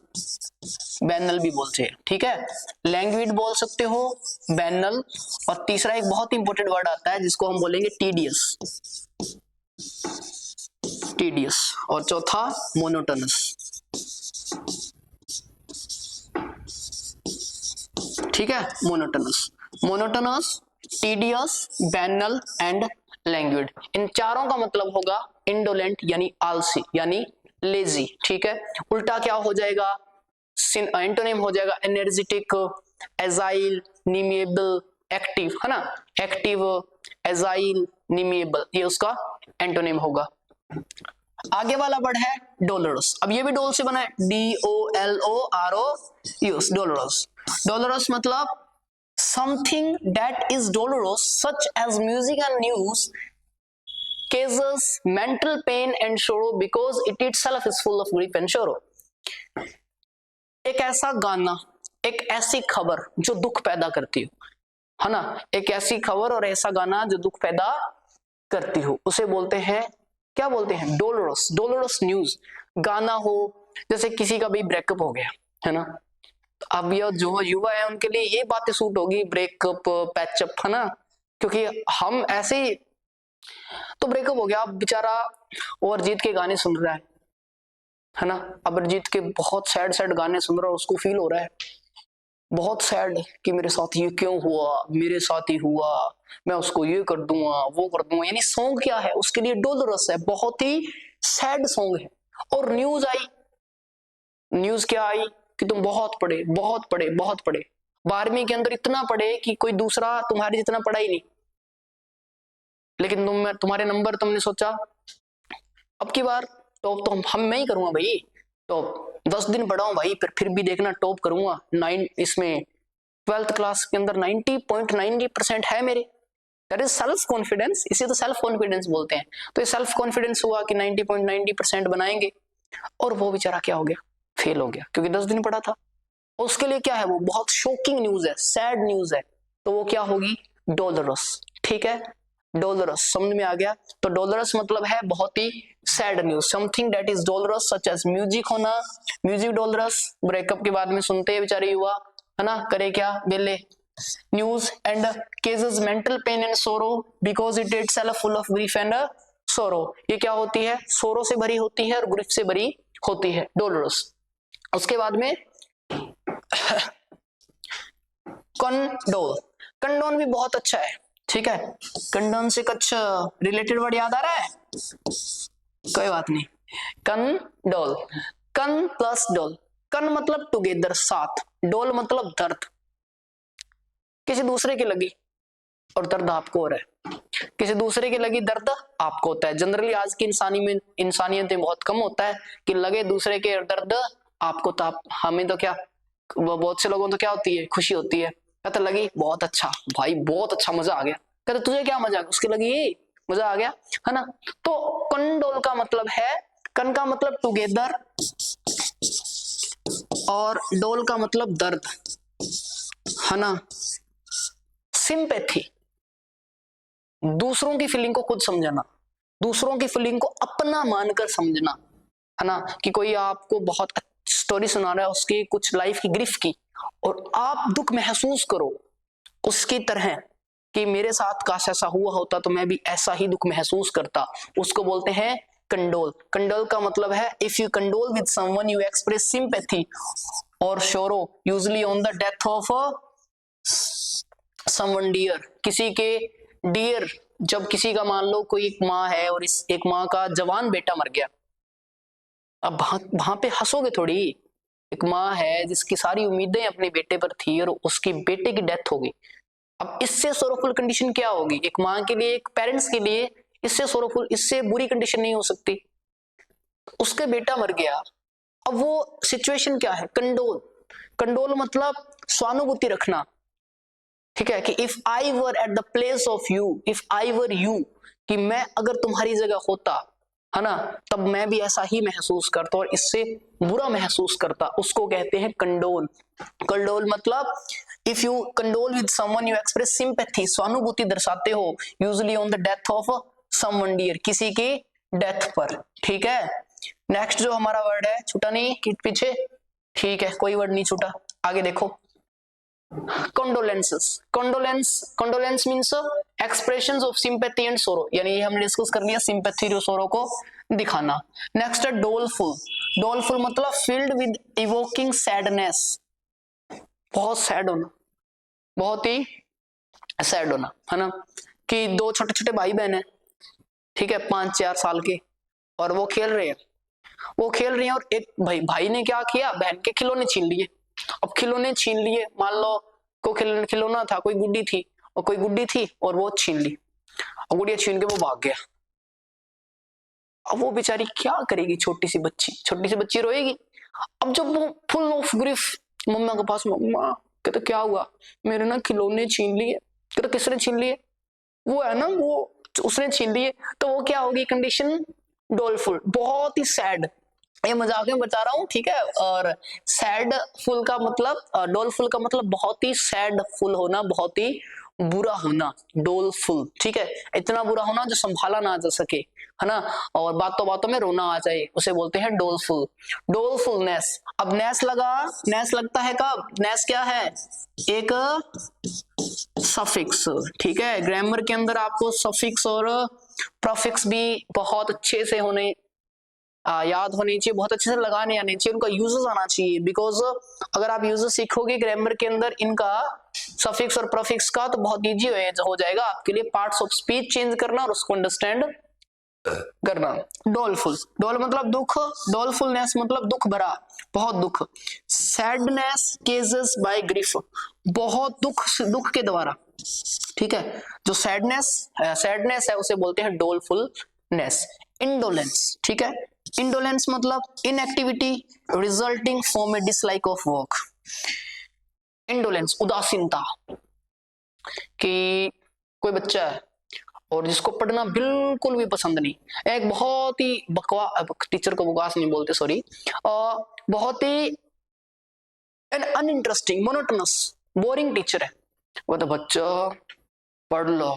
बैनल भी बोलते हैं, ठीक है, लैंग्वेज बोल सकते हो, बैनल, और तीसरा एक बहुत इंपॉर्टेंट वर्ड आता है जिसको हम बोलेंगे टीडियस, टीडियस, और चौथा मोनोटोनस, ठीक है, monotonous, monotonous, tedious, banal and language. इन चारों का मतलब होगा इंडोलेंट यानी आलसी यानी लेजी, ठीक है। उल्टा क्या हो जाएगा, एंटोनिम हो जाएगा एनर्जेटिक, एजाइल, निमिएबल, एक्टिव, है ना, एक्टिव, एजाइल, निमिएबल, ये उसका एंटोनिम होगा। आगे वाला वर्ड है डोलरस। अब ये भी डोल से बना है, DOLOROUS, डोलरस। डोलरस मतलब something that is dolorous such as music and news causes mental pain and sorrow because it itself is full of grief and sorrow। एक ऐसा गाना, एक ऐसी खबर जो दुख पैदा करती हो, है ना, एक ऐसी खबर और ऐसा गाना जो दुख पैदा करती हो, उसे बोलते हैं, क्या बोलते हैं, डोलरस। डोलरस न्यूज, गाना हो, जैसे किसी का भी ब्रेकअप हो गया, है ना, अब ये जो युवा है उनके लिए ये बातें सूट होगी, ब्रेकअप, पैचअप, है ना, क्योंकि हम ऐसे ही, तो ब्रेकअप हो गया, अब बेचारा और अरिजीत के गाने सुन रहा है ना, अब अरिजीत के बहुत सैड सैड गाने सुन रहा है, उसको फील हो रहा है बहुत सैड कि मेरे साथ ये क्यों हुआ, मेरे साथ ही हुआ, मैं उसको ये कर दूंगा वो कर दूंगा, यानी सॉन्ग क्या है उसके लिए, डोलरस है, बहुत ही सैड सॉन्ग है। और न्यूज आई, न्यूज क्या आई कि तुम बहुत पढ़े, बहुत पढ़े, बहुत पढ़े, 12वीं के अंदर इतना पढ़े कि कोई दूसरा तुम्हारे जितना पढ़ा ही नहीं, लेकिन तुम्हारे नंबर, तुमने सोचा अब की बार टॉप तो हम मैं ही करूंगा भाई, टॉप 10 दिन पढ़ा हूं भाई, फिर भी देखना टॉप करूंगा। 9 इसमें 12th क्लास के अंदर 90.90% है मेरे, दैट इज सेल्फ कॉन्फिडेंस, इसे तो सेल्फ कॉन्फिडेंस बोलते हैं। तो ये सेल्फ कॉन्फिडेंस हुआ कि 90.90% बनाएंगे, और वो बेचारा क्या हो गया, फेल हो गया, क्योंकि 10 दिन पढ़ा था। उसके लिए क्या है, वो बहुत शॉकिंग न्यूज है, सैड न्यूज है, तो वो क्या होगी, डोलरस, ठीक है, डोलरस, समझ में आ गया। तो डोलरस मतलब है बहुत ही sad news, something that is dolorous such as music होना, म्यूजिक डोलरस, ब्रेकअप के बाद में सुनते हैं बेचारे युवा, है ना, करे क्या बेले, news and cases mental pen and सोरो because it itself full of grief and सोरो। ये क्या होती है, सोरो से भरी होती है और ग्रीफ से भरी होती है, डोलरस। उसके बाद में कंडोल, कंडोन भी बहुत अच्छा है, ठीक है। कंडोन से कुछ रिलेटेड वर्ड याद आ रहा है? कोई बात नहीं। कंडोल, कन प्लस डोल, कन मतलब टुगेदर साथ, डोल मतलब दर्द, किसी दूसरे की लगी और दर्द आपको हो रहा है, किसी दूसरे की लगी दर्द आपको होता है। जनरली आज की इंसानियत में बहुत कम होता है कि लगे दूसरे के दर्द आपको, तो आप हमें तो क्या, बहुत से लोगों तो क्या होती है, खुशी होती है, कहते लगी बहुत अच्छा भाई, बहुत अच्छा, मजा आ गया। कहते तुझे क्या मजा, उसकी लगी मजा आ गया, है ना। तो कंडोल का मतलब है, कन का मतलब टुगेदर और डोल का मतलब दर्द, है ना। सिंपैथी, दूसरों की फीलिंग को खुद समझना, दूसरों की फीलिंग को अपना मानकर समझना, है ना। कि कोई आपको बहुत स्टोरी सुना रहा है उसकी कुछ लाइफ की ग्रिफ की, और आप दुख महसूस करो उसकी तरह कि मेरे साथ काश ऐसा हुआ होता तो मैं भी ऐसा ही दुख महसूस करता, उसको बोलते हैं कंडोल। कंडोल का मतलब है if you condole with someone you express sympathy और sorrow usually on the death of someone dear, किसी के डियर, जब किसी का मान लो कोई एक माँ है और इस एक माँ का जवान बेटा मर गया, अब वहां पे हंसोगे थोड़ी, एक माँ है जिसकी सारी उम्मीदें अपने बेटे पर थी और उसकी बेटे की डेथ हो गई। अब इससे सोरोफुल कंडीशन क्या होगी एक माँ के लिए, एक पेरेंट्स के लिए, इससे सोरोफुल, इससे बुरी कंडीशन नहीं हो सकती। उसका बेटा मर गया, अब वो सिचुएशन क्या है, कंडोल, कंडोल मतलब सहानुभूति रखना, ठीक है। कि if I were at the place of you, if I were you, कि मैं अगर तुम्हारी जगह होता, है ना, तब मैं भी ऐसा ही महसूस करता और इससे बुरा महसूस करता, उसको कहते हैं कंडोल। कंडोल मतलब if you condole with someone you express sympathy, सहानुभूति दर्शाते हो, usually on the death of someone dear, किसी की डेथ पर, ठीक है। नेक्स्ट जो हमारा वर्ड है, छूटा नहीं कि पीछे, ठीक है, कोई वर्ड नहीं छूटा, आगे देखो। condolences, condolence means expressions of sympathy and sorrow, यानी ये हमने डिस्कस कर लिया, sympathy और sorrow को दिखाना। नेक्स्ट है doleful, doleful मतलब filled with evoking sadness, बहुत सैड होना, बहुत ही सैड होना, है ना। कि दो छोटे छोटे भाई बहन है, ठीक है, 5-4 साल के, और वो खेल रहे हैं, वो खेल रही हैं और एक भाई ने क्या किया, बहन के खिलौने छीन लिए। अब खिलौने छीन लिए, मान लो को खिलौना था, कोई गुड्डी थी और कोई गुड्डी थी और वो छीन ली, और गुड़िया छीन के वो भाग गया। अब वो बेचारी क्या करेगी, छोटी सी बच्ची रोएगी। अब जब वो फुल ऑफ ग्रिफ मम्मा के पास, मम्मा, कहते क्या हुआ, मेरे ना खिलौने छीन लिए। कहते किसने छीन लिए, वो है ना, वो उसने छीन लिए। तो वो क्या होगी कंडीशन, डोलफुल, बहुत ही सैड, ये मजाक में बता रहा हूँ, ठीक है। और सैड फुल का मतलब, डोलफुल का मतलब बहुत ही सैड फुल होना, बहुत ही बुरा होना, डोलफुल, ठीक है। इतना बुरा होना जो संभाला ना जा सके, है ना, और बातों बातों में रोना आ जाए, उसे बोलते हैं डोलफुल, डोलफुलनेस। अब नेस लगा, नेस लगता है कब, नेस क्या है, एक सफिक्स, ठीक है। ग्रामर के अंदर आपको सफिक्स और प्रीफिक्स भी बहुत अच्छे से होने याद होनी चाहिए, बहुत अच्छे से लगाने आने चाहिए, उनका यूजेस आना चाहिए। बिकॉज अगर आप यूजेस सीखोगे ग्रामर के अंदर इनका सफिक्स और प्रीफिक्स का, तो बहुत इजी हो जाएगा आपके लिए पार्ट्स ऑफ स्पीच चेंज करना और उसको अंडरस्टैंड करना। डोलफुल, डोल मतलब दुख, डोलफुलनेस मतलब दुख भरा, बहुत दुख। सैडनेस केजेस बाय ग्रीफ, बहुत दुख के द्वारा, ठीक है। जो सैडनेस है उसे बोलते हैं डोलफुलनेस। इंडोलेंस, ठीक है, इंडोलेंस मतलब inactivity resulting from A dislike of work. Indolence उदासीनता, कि कोई बच्चा है और जिसको पढ़ना बिल्कुल भी पसंद नहीं, एक बहुत ही टीचर को बकवास नहीं बोलते, सॉरी, बहुत ही अनइंटरेस्टिंग, मोनोटोनस, बोरिंग टीचर है। वो तो बच्चा पढ़ लो,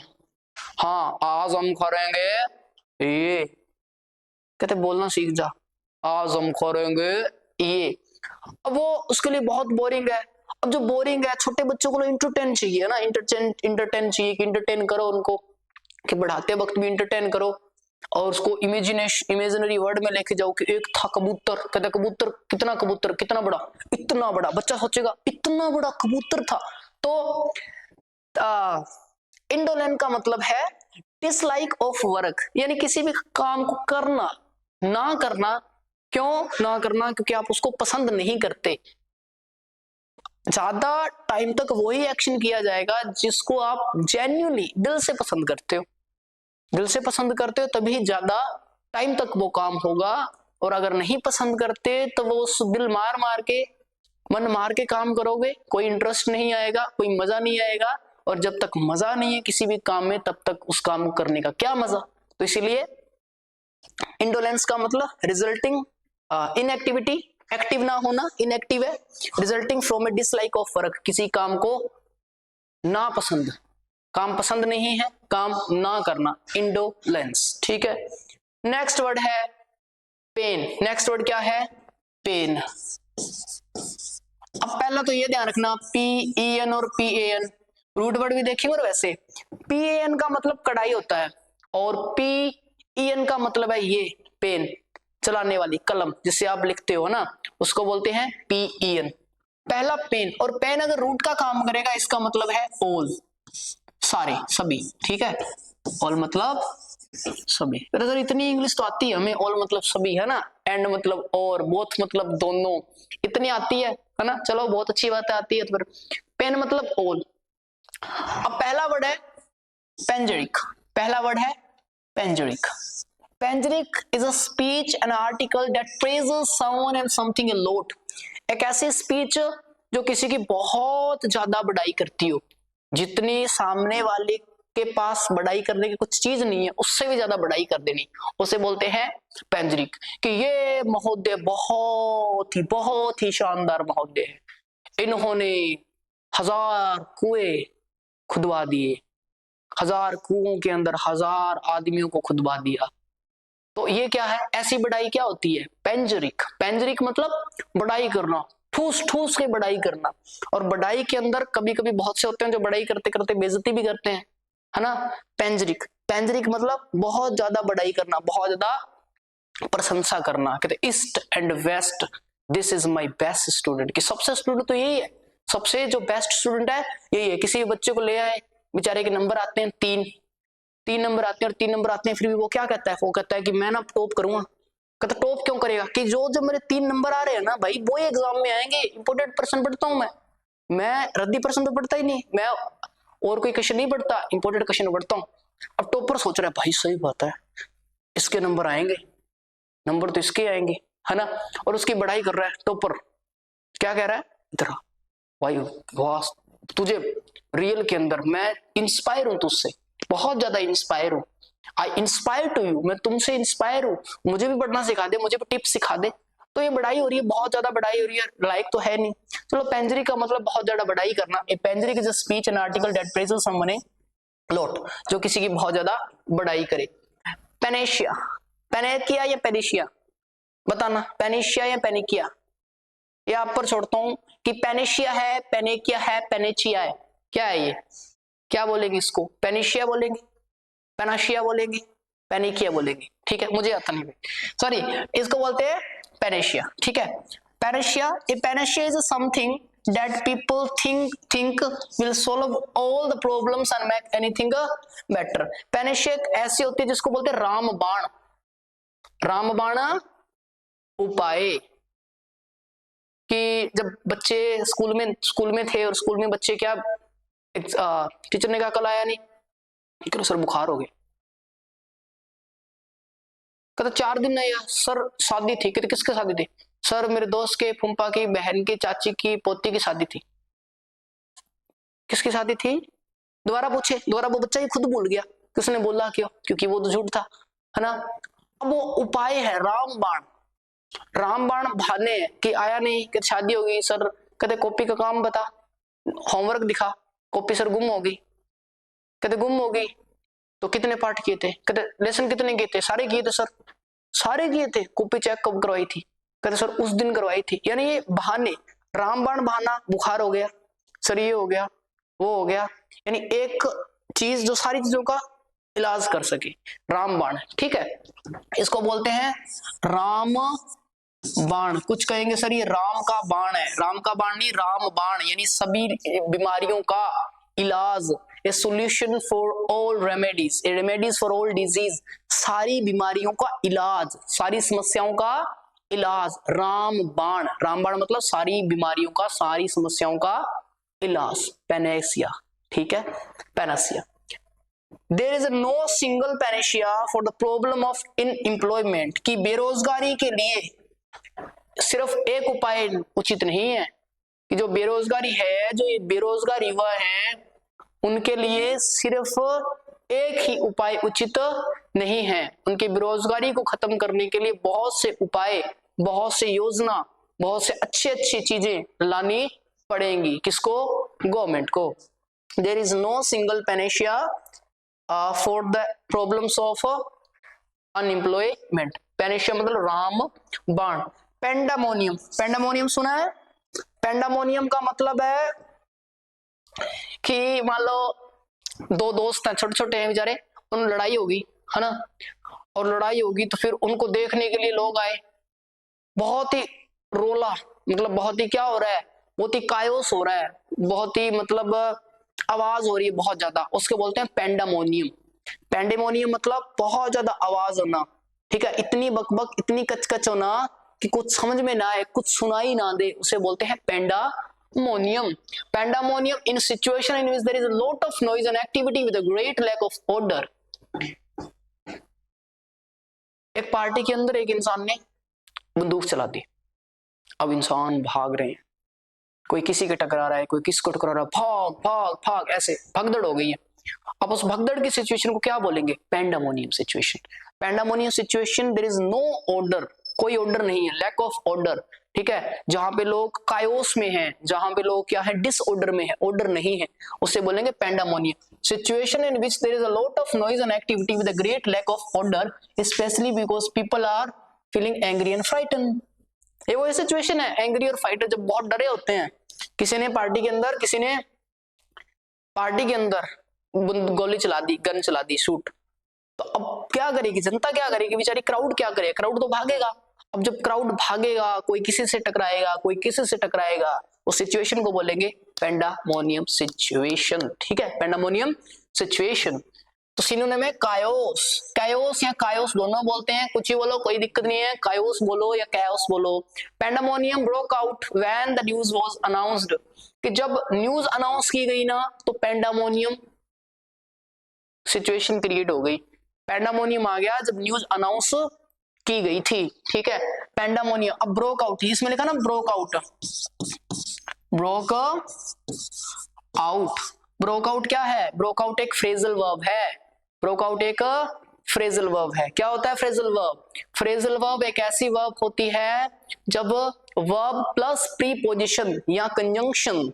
हाँ आज हम करेंगे ये, कहते बोलना सीख जा, आज हम करेंगे ये। अब वो उसके लिए बहुत बोरिंग है। अब जो बोरिंग है, छोटे बच्चों को इंटरटेन चाहिए ना, इंटरटेन चाहिए कि इंटरटेन करो उनको, कि पढ़ाते वक्त भी इंटरटेन करो, और उसको इमेजिनरी वर्ड में लेके जाओ कि एक था कबूतर, कहते कबूतर, कितना बड़ा, इतना बड़ा, बच्चा सोचेगा इतना बड़ा कबूतर था। तो इंडोलेंट का मतलब है डिसलाइक ऑफ वर्क, यानी किसी भी काम को करना ना करना। क्यों ना करना? क्योंकि आप उसको पसंद नहीं करते। ज्यादा टाइम तक वही एक्शन किया जाएगा जिसको आप जेन्युइनली दिल से पसंद करते हो। दिल से पसंद करते हो तभी ज्यादा टाइम तक वो काम होगा, और अगर नहीं पसंद करते तो वो उस दिल मार मार के, मन मार के काम करोगे, कोई इंटरेस्ट नहीं आएगा, कोई मजा नहीं आएगा। और जब तक मजा नहीं है किसी भी काम में तब तक उस काम को करने का क्या मजा। तो इसीलिए इंडोलेंस का मतलब रिजल्टिंग इनएक्टिविटी, एक्टिव ना होना, इनएक्टिव है, resulting from A dislike of work, किसी काम को ना पसंद, काम पसंद नहीं है, काम ना करना, इंडोलेंस। ठीक है, नेक्स्ट वर्ड है पेन। नेक्स्ट वर्ड क्या है? पेन। अब पहला तो ये ध्यान रखना, PEN और PAN रूट वर्ड भी देखेंगे, और वैसे PAN का मतलब कढ़ाई होता है, और PEN का मतलब है ये पेन, चलाने वाली कलम जिससे आप लिखते हो ना, उसको बोलते हैं PEN। पहला पेन, और पेन अगर रूट का काम करेगा इसका मतलब है ऑल, सारे, सभी। ठीक है, ऑल मतलब सभी। अगर इतनी इंग्लिश तो आती है हमें, ऑल मतलब सभी है ना, एंड मतलब और, बोथ मतलब दोनों, इतनी आती है ना। चलो बहुत अच्छी बात है, आती है। तो फिर पेन मतलब ऑल। अब पहला वर्ड है पेंजेरिक। पहला वर्ड है panegyric. Panegyric is a speech an article that praises someone and something a lot. एक ऐसी स्पीच जो किसी की बहुत ज्यादा बड़ाई करती हो, जितनी सामने वाले के पास बड़ाई करने की कुछ चीज नहीं है उससे भी ज्यादा बड़ाई कर देनी, उसे बोलते हैं पेंजेरिक। कि ये महोदय बहुत ही शानदार महोदय है, इन्होंने 1000 कुएं खुदवा दिए, 1000 कुओं के अंदर 1000 आदमियों को खुदवा दिया। तो ये क्या है? ऐसी बड़ाई क्या होती है? पेंजेरिक। पेंजेरिक मतलब बड़ाई करना, ठूस ठूस के बड़ाई करना। और बड़ाई के अंदर कभी कभी बहुत से होते हैं जो बड़ाई करते करते बेइज्जती भी करते हैं, है ना। पेंजेरिक, पेंजेरिक मतलब बहुत ज्यादा बड़ाई करना, बहुत ज्यादा प्रशंसा करना। कहते east and west, this is my best student. कि सबसे स्टूडेंट तो यही है, सबसे जो बेस्ट स्टूडेंट है यही है। किसी बच्चे को ले आए, बेचारे के नंबर आते हैं 3 नंबर आते हैं, और 3 नंबर आते हैं, फिर भी वो क्या कहता है? वो कहता है कि मैं ना टॉप करूंगा। कहता टॉप क्यों करेगा? कि जो मेरे 3 नंबर आ रहे हैं ना भाई, वो एग्जाम में आएंगे। इंपोर्टेंट पर्सन पढ़ता हूं मैं रद्दी पर्सन तो पढ़ता ही नहीं, मैं और कोई क्वेश्चन नहीं पढ़ता, इंपोर्टेंट क्वेश्चन पढ़ता हूँ। अब टॉपर सोच रहा है भाई सही बात है, इसके नंबर आएंगे, नंबर तो इसके आएंगे, है ना। और उसकी बढ़ाई कर रहा है टॉपर। क्या कह रहा है? इधर भाई, वाह तुझे रियल के अंदर मैं इंस्पायर हूं, तुझसे बहुत ज्यादा इंस्पायर हूं। आई इंस्पायर टू यू, मैं तुमसे इंस्पायर हूं, मुझे भी पढ़ना सिखा दे, मुझे भी टिप्स सिखा दे। तो ये बढ़ाई हो रही है, बहुत ज्यादा बढ़ाई हो रही है, लाइक तो है नहीं। चलो, पेंजेरिक का मतलब बहुत ज्यादा बढ़ाई करना। A panegyric is a speech and article that praises someone a lot, जो किसी की बहुत ज्यादा बढ़ाई करे। पेनेशिया, पेनेकिया या पेनिशिया, बताना, पेनिशिया या पेनिकिया। ये आप पर छोड़ता हूं कि पेनिशिया है, पेनेकिया है, पेनेचिया है, क्या है ये? क्या बोलेंगे इसको? पेनिशिया बोलेंगे, पेनाशिया बोलेंगे, पेनिकिया बोलेंगे। ठीक है, मुझे आता नहीं भाई, सॉरी। इसको बोलते हैं पेनेशिया। ठीक है, Panacea, A Panacea is something that people think will solve all the problems and make anything better। Panacea ऐसी होती है जिसको बोलते हैं रामबाण। रामबाण उपाय। कि जब बच्चे स्कूल में थे, और स्कूल में बच्चे क्या, टीचर ने कहा कल आया नहीं, सर बुखार हो गया। कहता 4 दिन नहीं आया सर, शादी थी। कहते किसकी शादी थी? सर मेरे दोस्त के फूफा की बहन की चाची की पोती की शादी थी। किसकी शादी थी? दोबारा पूछे, दोबारा वो बच्चा ही खुद भूल गया कि उसने बोला क्यों, क्योंकि वो तो झूठ था, है ना। अब वो उपाय है रामबाण। रामबाण बहाने कि आया नहीं, कि शादी हो गई सर। कहते कॉपी का काम बता, होमवर्क दिखा, कॉपी सर गुम हो गई। कहते गुम हो गई तो कितने पाठ किए थे? कहते लेसन कितने किए थे? सारे किए थे सर। सारे किए थे? कॉपी चेक कब करवाई थी? कहते सर उस दिन करवाई थी। यानी ये बहाने, रामबाण बहाना, बुखार हो गया सर, ये हो गया, वो हो गया। यानी एक चीज जो सारी चीजों का इलाज कर सके, रामबाण, ठीक है, इसको बोलते हैं राम बाण। कुछ कहेंगे सर ये राम का बाण है, राम का बाण नहीं, राम बाण, यानी सभी बीमारियों का इलाज, a solution for all remedies, A remedies for all disease, सारी बीमारियों का इलाज, सारी समस्याओं का इलाज, रामबाण। रामबाण मतलब सारी बीमारियों का, सारी समस्याओं का इलाज, पैनेसिया, ठीक है, Panacea. There is no single panacea for the problem of unemployment, कि बेरोजगारी के लिए सिर्फ एक उपाय उचित नहीं है, कि जो बेरोजगारी है, जो ये बेरोजगार युवा है, उनके लिए सिर्फ एक ही उपाय उचित नहीं है। उनकी बेरोजगारी को खत्म करने के लिए बहुत से उपाय, बहुत से योजना, बहुत से अच्छी अच्छी चीजें लानी पड़ेंगी। किसको? गवर्नमेंट को। There is no single panacea for the problems of unemployment. Panacea मतलब राम बाण। पेंडामोनियम, पेंडामोनियम सुना है? पेंडामोनियम का मतलब है कि मान लो दो दोस्त हैं, छोटे छोटे हैं बेचारे, उन लड़ाई होगी, है ना, और लड़ाई होगी तो फिर उनको देखने के लिए लोग आए, बहुत ही रोला, मतलब बहुत ही क्या हो रहा है, बहुत ही कायोस हो रहा है, बहुत ही मतलब आवाज हो रही है बहुत ज्यादा, उसके बोलते हैं पेंडामोनियम। पेंडेमोनियम मतलब बहुत ज्यादा आवाज होना, ठीक है, इतनी बकबक, इतनी कचकच होना कि कुछ समझ में ना आए, कुछ सुनाई ना दे, उसे बोलते हैं pandemonium. Pandemonium in situation in which there is a lot of noise and activity with a great lack of order. एक पार्टी के अंदर एक इंसान ने बंदूक चला दी, अब इंसान भाग रहे हैं, कोई किसी के टकरा रहा है, कोई किसको टकरा रहा है, भाग भाग भाग, ऐसे भगदड़ हो गई है। अब उस भगदड़ की सिचुएशन को क्या बोलेंगे? Pandemonium situation. Pandemonium situation there is no order, कोई ऑर्डर नहीं है, लैक ऑफ ऑर्डर, ठीक है, जहां पे लोग कायोस में हैं, जहां पे लोग क्या है, डिसऑर्डर में है, ऑर्डर नहीं है, उसे बोलेंगे pandemonium. Situation in which there is a lot of noise and activity with a great lack of order, specially because people are feeling angry and frighten. ये वो सिचुएशन है, एंग्री और फाइटर, जब बहुत डरे होते हैं। किसी ने पार्टी के अंदर, किसी ने पार्टी के अंदर गोली चला दी, गन चला दी, शूट, तो अब क्या करेगी जनता, क्या करेगी बेचारी, क्राउड क्या करेगा? क्राउड तो भागेगा। अब जब क्राउड भागेगा, कोई किसी से टकराएगा, कोई किसी से टकराएगा, उस सिचुएशन को बोलेंगे पेंडामोनियम सिचुएशन, ठीक है, पेंडामोनियम सिचुएशन। तो सिनोनिम है कायोस। कायोस या कायोस दोनों बोलते हैं, कुछ ही बोलो, कोई दिक्कत नहीं है, कायोस बोलो या कायोस बोलो। पेंडामोनियम broke out when the news was announced, कि जब न्यूज अनाउंस की गई ना, तो पेंडामोनियम सिचुएशन क्रिएट हो गई। पेंडामोनियम आ गया जब न्यूज अनाउंस की गई थी, ठीक है, पेंडामोनियम। अब ब्रोक आउट, इसमें लिखा ना broke out, broke out. Broke out क्या है? ब्रोक आउट एक फ्रेजल वर्ब है, ब्रोक आउट एक फ्रेजल वर्ब है। क्या होता है फ्रेजल वर्ब? फ्रेजल वर्ब एक ऐसी वर्ब होती है जब वर्ब प्लस प्रीपोजिशन या कंजंक्शन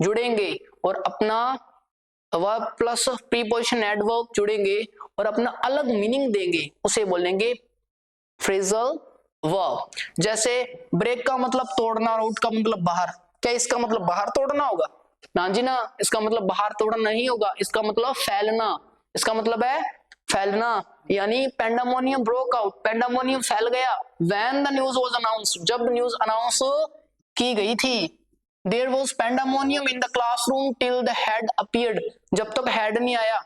जुड़ेंगे और अपना वर्ब प्लस प्रीपोजिशन एडवर्ब जुड़ेंगे और अपना अलग मीनिंग देंगे, उसे बोलेंगे फ्रेजल वर्ब। जैसे ब्रेक का मतलब तोड़ना और आउट का मतलब बाहर, क्या इसका मतलब बाहर तोड़ना होगा? ना जी ना, इसका मतलब बाहर तोड़ना नहीं होगा, इसका मतलब फैलना, इसका मतलब है फैलना। यानी पेंडामोनियम ब्रोक आउट, पेंडामोनियम फैल गया when the news was announced, जब न्यूज अनाउंस की गई थी। There was pandemonium in the classroom till the head appeared, जब तक हेड नहीं आया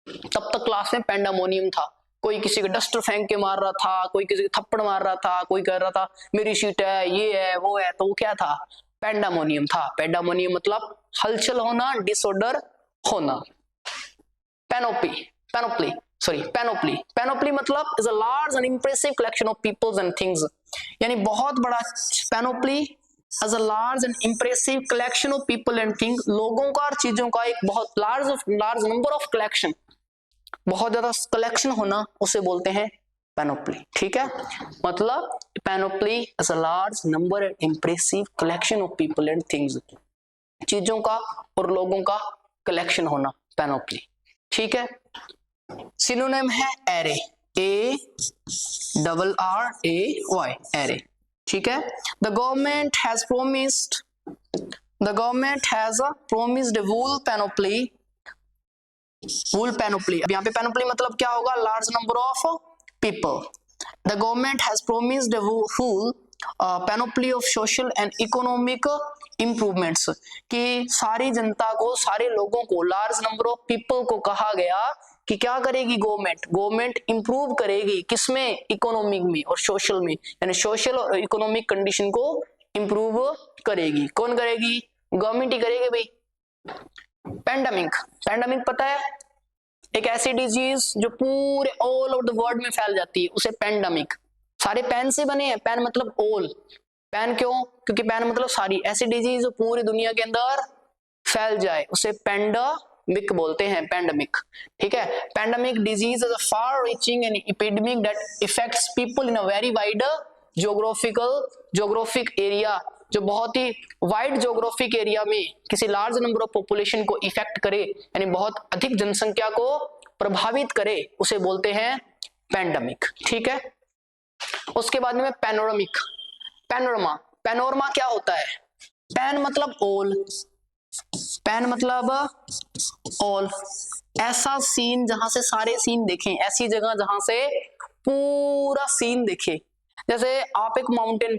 तब तक क्लास में पेंडामोनियम था। कोई किसी का डस्टर फेंक के मार रहा था, कोई किसी का थप्पड़ मार रहा था, कोई कह रहा था मेरी सीट है, ये है, वो है, तो वो क्या था? पेंडामोनियम था। पेंडामोनियम मतलब हलचल होना, डिसऑर्डर होना। पैनोप्ली, पैनोप्ली, सॉरी पैनोप्ली, पैनोप्ली मतलब is a large and impressive collection of peoples and things, यानी बहुत बड़ा। Panoply as a large and impressive collection of people and things, लोगों का और चीजों का एक बहुत लार्ज नंबर ऑफ कलेक्शन, बहुत ज्यादा कलेक्शन होना, उसे बोलते हैं पैनोप्ली, ठीक है। मतलब panoply is a large number and impressive collection of people and things, चीजों का और लोगों का कलेक्शन होना, पैनोप्ली, ठीक है। सिनोनिम है array, A double R A Y, array, ठीक है। The government has promised, the government has promised whole panoply whole panoply, अब यहाँ पे पैनोप्ली मतलब क्या होगा, large number of people. The government has promised whole panoply of social and economic improvements, कि सारी जनता को, सारे लोगों को, लार्ज नंबर ऑफ पीपल को कहा गया कि क्या करेगी गवर्नमेंट इंप्रूव करेगी, किसमें, इकोनॉमिक में और सोशल में, यानी सोशल और इकोनॉमिक कंडीशन को इंप्रूव करेगी। कौन करेगी, गवर्नमेंट ही करेगी भाई। पैंडेमिक पता है, एक ऐसी डिजीज जो पूरे ऑल ओवर द वर्ल्ड में फैल जाती है, उसे पैंडेमिक। सारे पैन से बने हैं, पैन मतलब ऑल, पैन क्यों, क्योंकि पैन मतलब सारी, ऐसी डिजीज जो पूरी दुनिया के अंदर फैल जाए उसे पैंडेमिक बोलते हैं, पैंडेमिक। ठीक है, pandemic disease is a far reaching and epidemic that effects people in a very wide geographic area, जो बहुत ही वाइड जोग्राफिक एरिया में किसी लार्ज नंबर ऑफ पॉपुलेशन को इफेक्ट करे, यानी बहुत अधिक जनसंख्या को प्रभावित करे, उसे बोलते हैं पैंडेमिक। ठीक है, उसके बाद में पैनोरामिक। पैनोरमा क्या होता है, पैन मतलब ऑल, पैन मतलब ऑल, ऐसा सीन जहां से सारे सीन देखें, ऐसी जगह जहां से पूरा सीन देखे। जैसे आप एक माउंटेन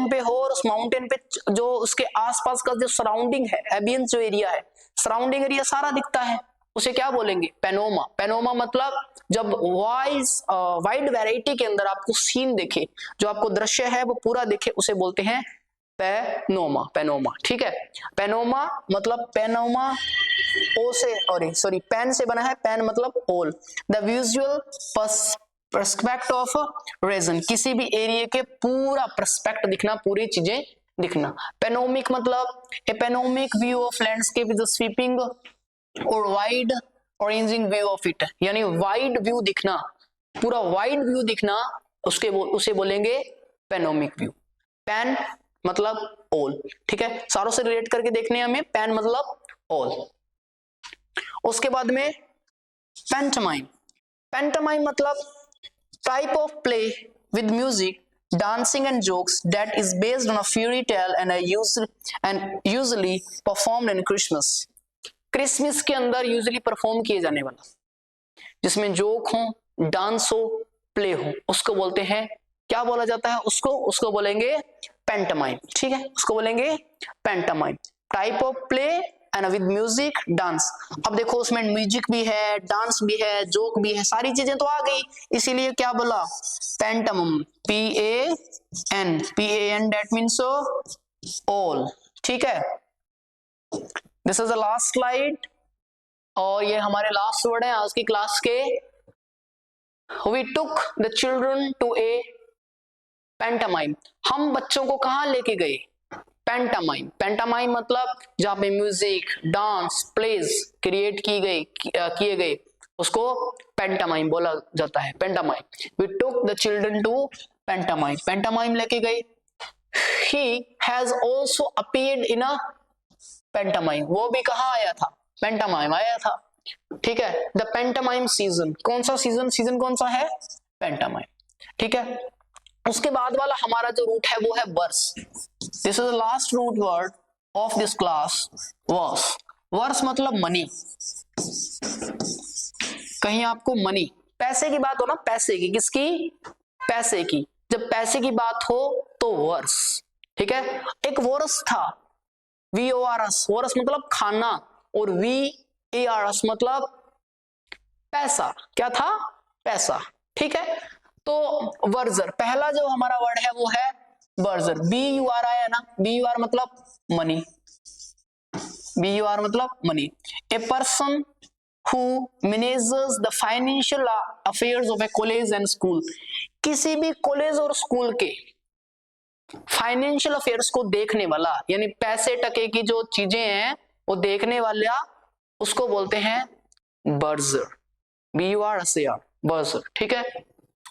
पे हो और उस माउंटेन पे जो उसके आसपास का जो सराउंडिंग है, एबियंस जो एरिया है, सराउंडिंग एरिया सारा दिखता है, उसे क्या बोलेंगे, पैनोमा। पैनोमा मतलब जब वाइड वैरायटी के अंदर आपको सीन दिखे, जो आपको दृश्य है वो पूरा दिखे, उसे बोलते हैं पैनोमा। ठीक है, पैनोमा मतलब पैनोमा ओ से सॉरी पैन से बना है, पैन मतलब all. The visual perspect of region, किसी भी एरिया के पूरा पर्सपेक्ट दिखना, पूरी चीजें दिखना। पैनोमिक मतलब a panoramic view of landscape is a sweeping or wide ranging view of it, यानी वाइड व्यू दिखना, पूरा वाइड व्यू दिखना, उसे बोलेंगे पैनोमिक व्यू। पैन मतलब ऑल। ठीक है, सारों से रिलेट करके देखने हमें, पैन मतलब ऑल। उसके बाद में पैंटोमाइम मतलब type of play with music, dancing and jokes that is based on a fairy tale and usually performed in Christmas. Christmas के अंदर यूजुअली परफॉर्म किए जाने वाला, जिसमें जोक हो, डांस हो, प्ले हो, उसको बोलते हैं, क्या बोला जाता है उसको बोलेंगे पैंटोमाइम। ठीक है, उसको बोलेंगे pantomime. Type of play and with music dance. अब देखो उसमें म्यूजिक भी है, डांस भी है, जोक भी है, सारी चीजें तो आ गई, इसीलिए क्या बोला, pantomime, PAN that means all. ठीक है, this is the last slide और ये हमारे लास्ट वर्ड है आज की क्लास के। We took the children to a pantomime, हम बच्चों को कहां लेके गए, पैंटामाइम मतलब जहां पे म्यूजिक, डांस, प्लेज क्रिएट किए गए, उसको पैंटामाइम बोला जाता है, pantomime. We took the children to pantomime लेके गए। He has also appeared in a pantomime, वो भी कहां आया था, पैंटामाइम आया था। ठीक है, द पैंटामाइम सीजन, कौन सा सीजन कौन सा है, पैंटामाइम। ठीक है, उसके बाद वाला हमारा जो रूट है वो है burse. This is the last root word of this class, burse. Burse मतलब मनी, कहीं आपको मनी, पैसे की बात हो ना, पैसे की, किसकी, पैसे की, जब पैसे की बात हो तो वर्स। ठीक है, एक वर्स था, VORS, वर्स मतलब खाना, और VARS मतलब पैसा, क्या था, पैसा। ठीक है, तो वर्जर, पहला जो हमारा वर्ड है वो है वर्जर, BUR आया ना, BUR मतलब मनी, BUR मतलब money. A person who manages the financial affairs of a college and school, किसी भी कॉलेज और स्कूल के फाइनेंशियल अफेयर्स को देखने वाला, यानी पैसे टके की जो चीजें हैं वो देखने वाला, उसको बोलते हैं बर्जर, BURSER, बर्जर। ठीक है,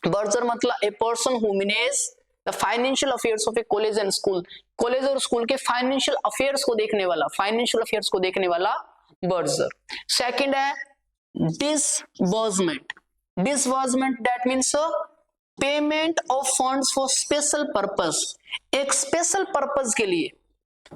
बर्जर मतलब ए person who manage the financial affairs of A college and school, college और स्कूल के फाइनेंशियल अफेयर्स को देखने वाला, फाइनेंशियल अफेयर्स को देखने वाला बर्जर। सेकंड है disbursement, disbursement that means payment of funds for special purpose, एक स्पेशल पर्पस के लिए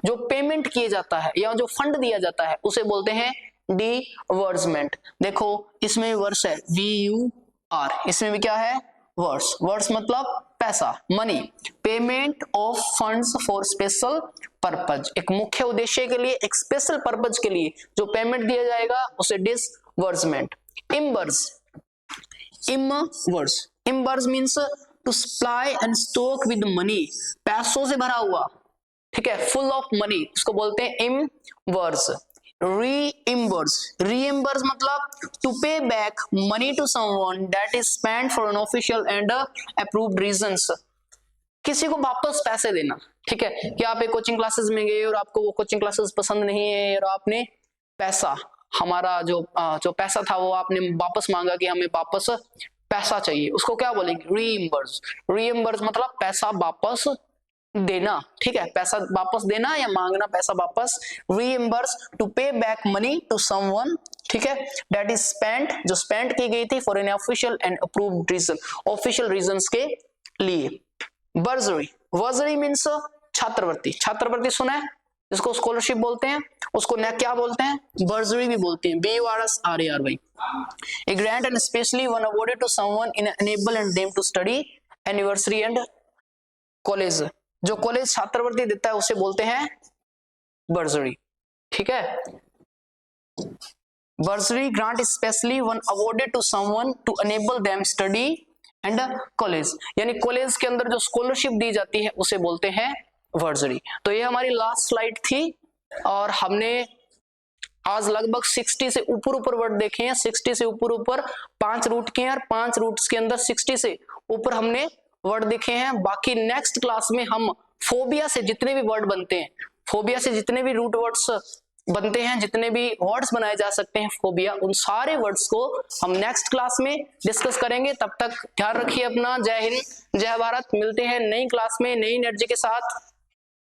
जो पेमेंट किया जाता है या जो फंड दिया जाता है उसे बोलते हैं डिवर्समेंट। देखो इसमें वर्स है VUR, इसमें भी क्या है वर्स। वर्स मतलब पैसा, money, payment of funds for special purpose, एक मुख्य उद्देश्य के लिए, एक स्पेशल पर्पज के लिए जो पेमेंट दिया जाएगा उसे disbursement. Imburse, imburse, imburse means to supply and stock with money, पैसों से भरा हुआ, ठीक है, फुल ऑफ मनी, उसको बोलते हैं इम्बर्स। रीइम्बर्स, रीइम्बर्स मतलब to pay back money to someone that is spent for an official and approved reasons, किसी को वापस पैसे देना, ठीक है, कि आप एक कोचिंग क्लासेस में गए और आपको वो कोचिंग क्लासेस पसंद नहीं है और आपने पैसा, हमारा जो पैसा था वो आपने वापस मांगा कि हमें वापस पैसा चाहिए, उसको क्या बोलेंगे रीइम्बर्स। रीइम्बर्स मतलब पैसा वापस देना, ठीक है, पैसा वापस देना या मांगना पैसा वापस। Reimburse to pay back money to someone, ठीक है, दैट इज स्पेंट, जो स्पेंड की गई थी for an official and approved reason, official reasons के लिए। बर्जरी, बर्जरी मींस छात्रवृत्ति, छात्रवृत्ति सुना है, जिसको स्कॉलरशिप बोलते हैं, उसको क्या बोलते हैं बर्जरी भी बोलते हैं, BURSARY। A grant and especially one awarded to someone in enable and them to study anniversary and college, जो कॉलेज छात्रवृत्ति देता है उसे बोलते हैं बर्जरी, ठीक है। Bursary grant specially one awarded to someone to enable them study and college, यानी कॉलेज के अंदर जो स्कॉलरशिप दी जाती है उसे बोलते हैं बर्जरी। तो ये हमारी लास्ट स्लाइड थी और हमने आज लगभग 60 से ऊपर वर्ड देखे हैं, 60 से ऊपर 5 रूट के हैं और 5 रूट्स के अंदर 60 से ऊपर हमने वर्ड देखे हैं। बाकी नेक्स्ट क्लास में हम फोबिया से जितने भी वर्ड बनते हैं, फोबिया से जितने भी रूट वर्ड्स बनते हैं, जितने भी वर्ड्स बनाए जा सकते हैं फोबिया, उन सारे वर्ड्स को हम नेक्स्ट क्लास में डिस्कस करेंगे। तब तक ध्यान रखिए अपना। जय हिंद, जय भारत। मिलते हैं नई क्लास में नई एनर्जी के साथ।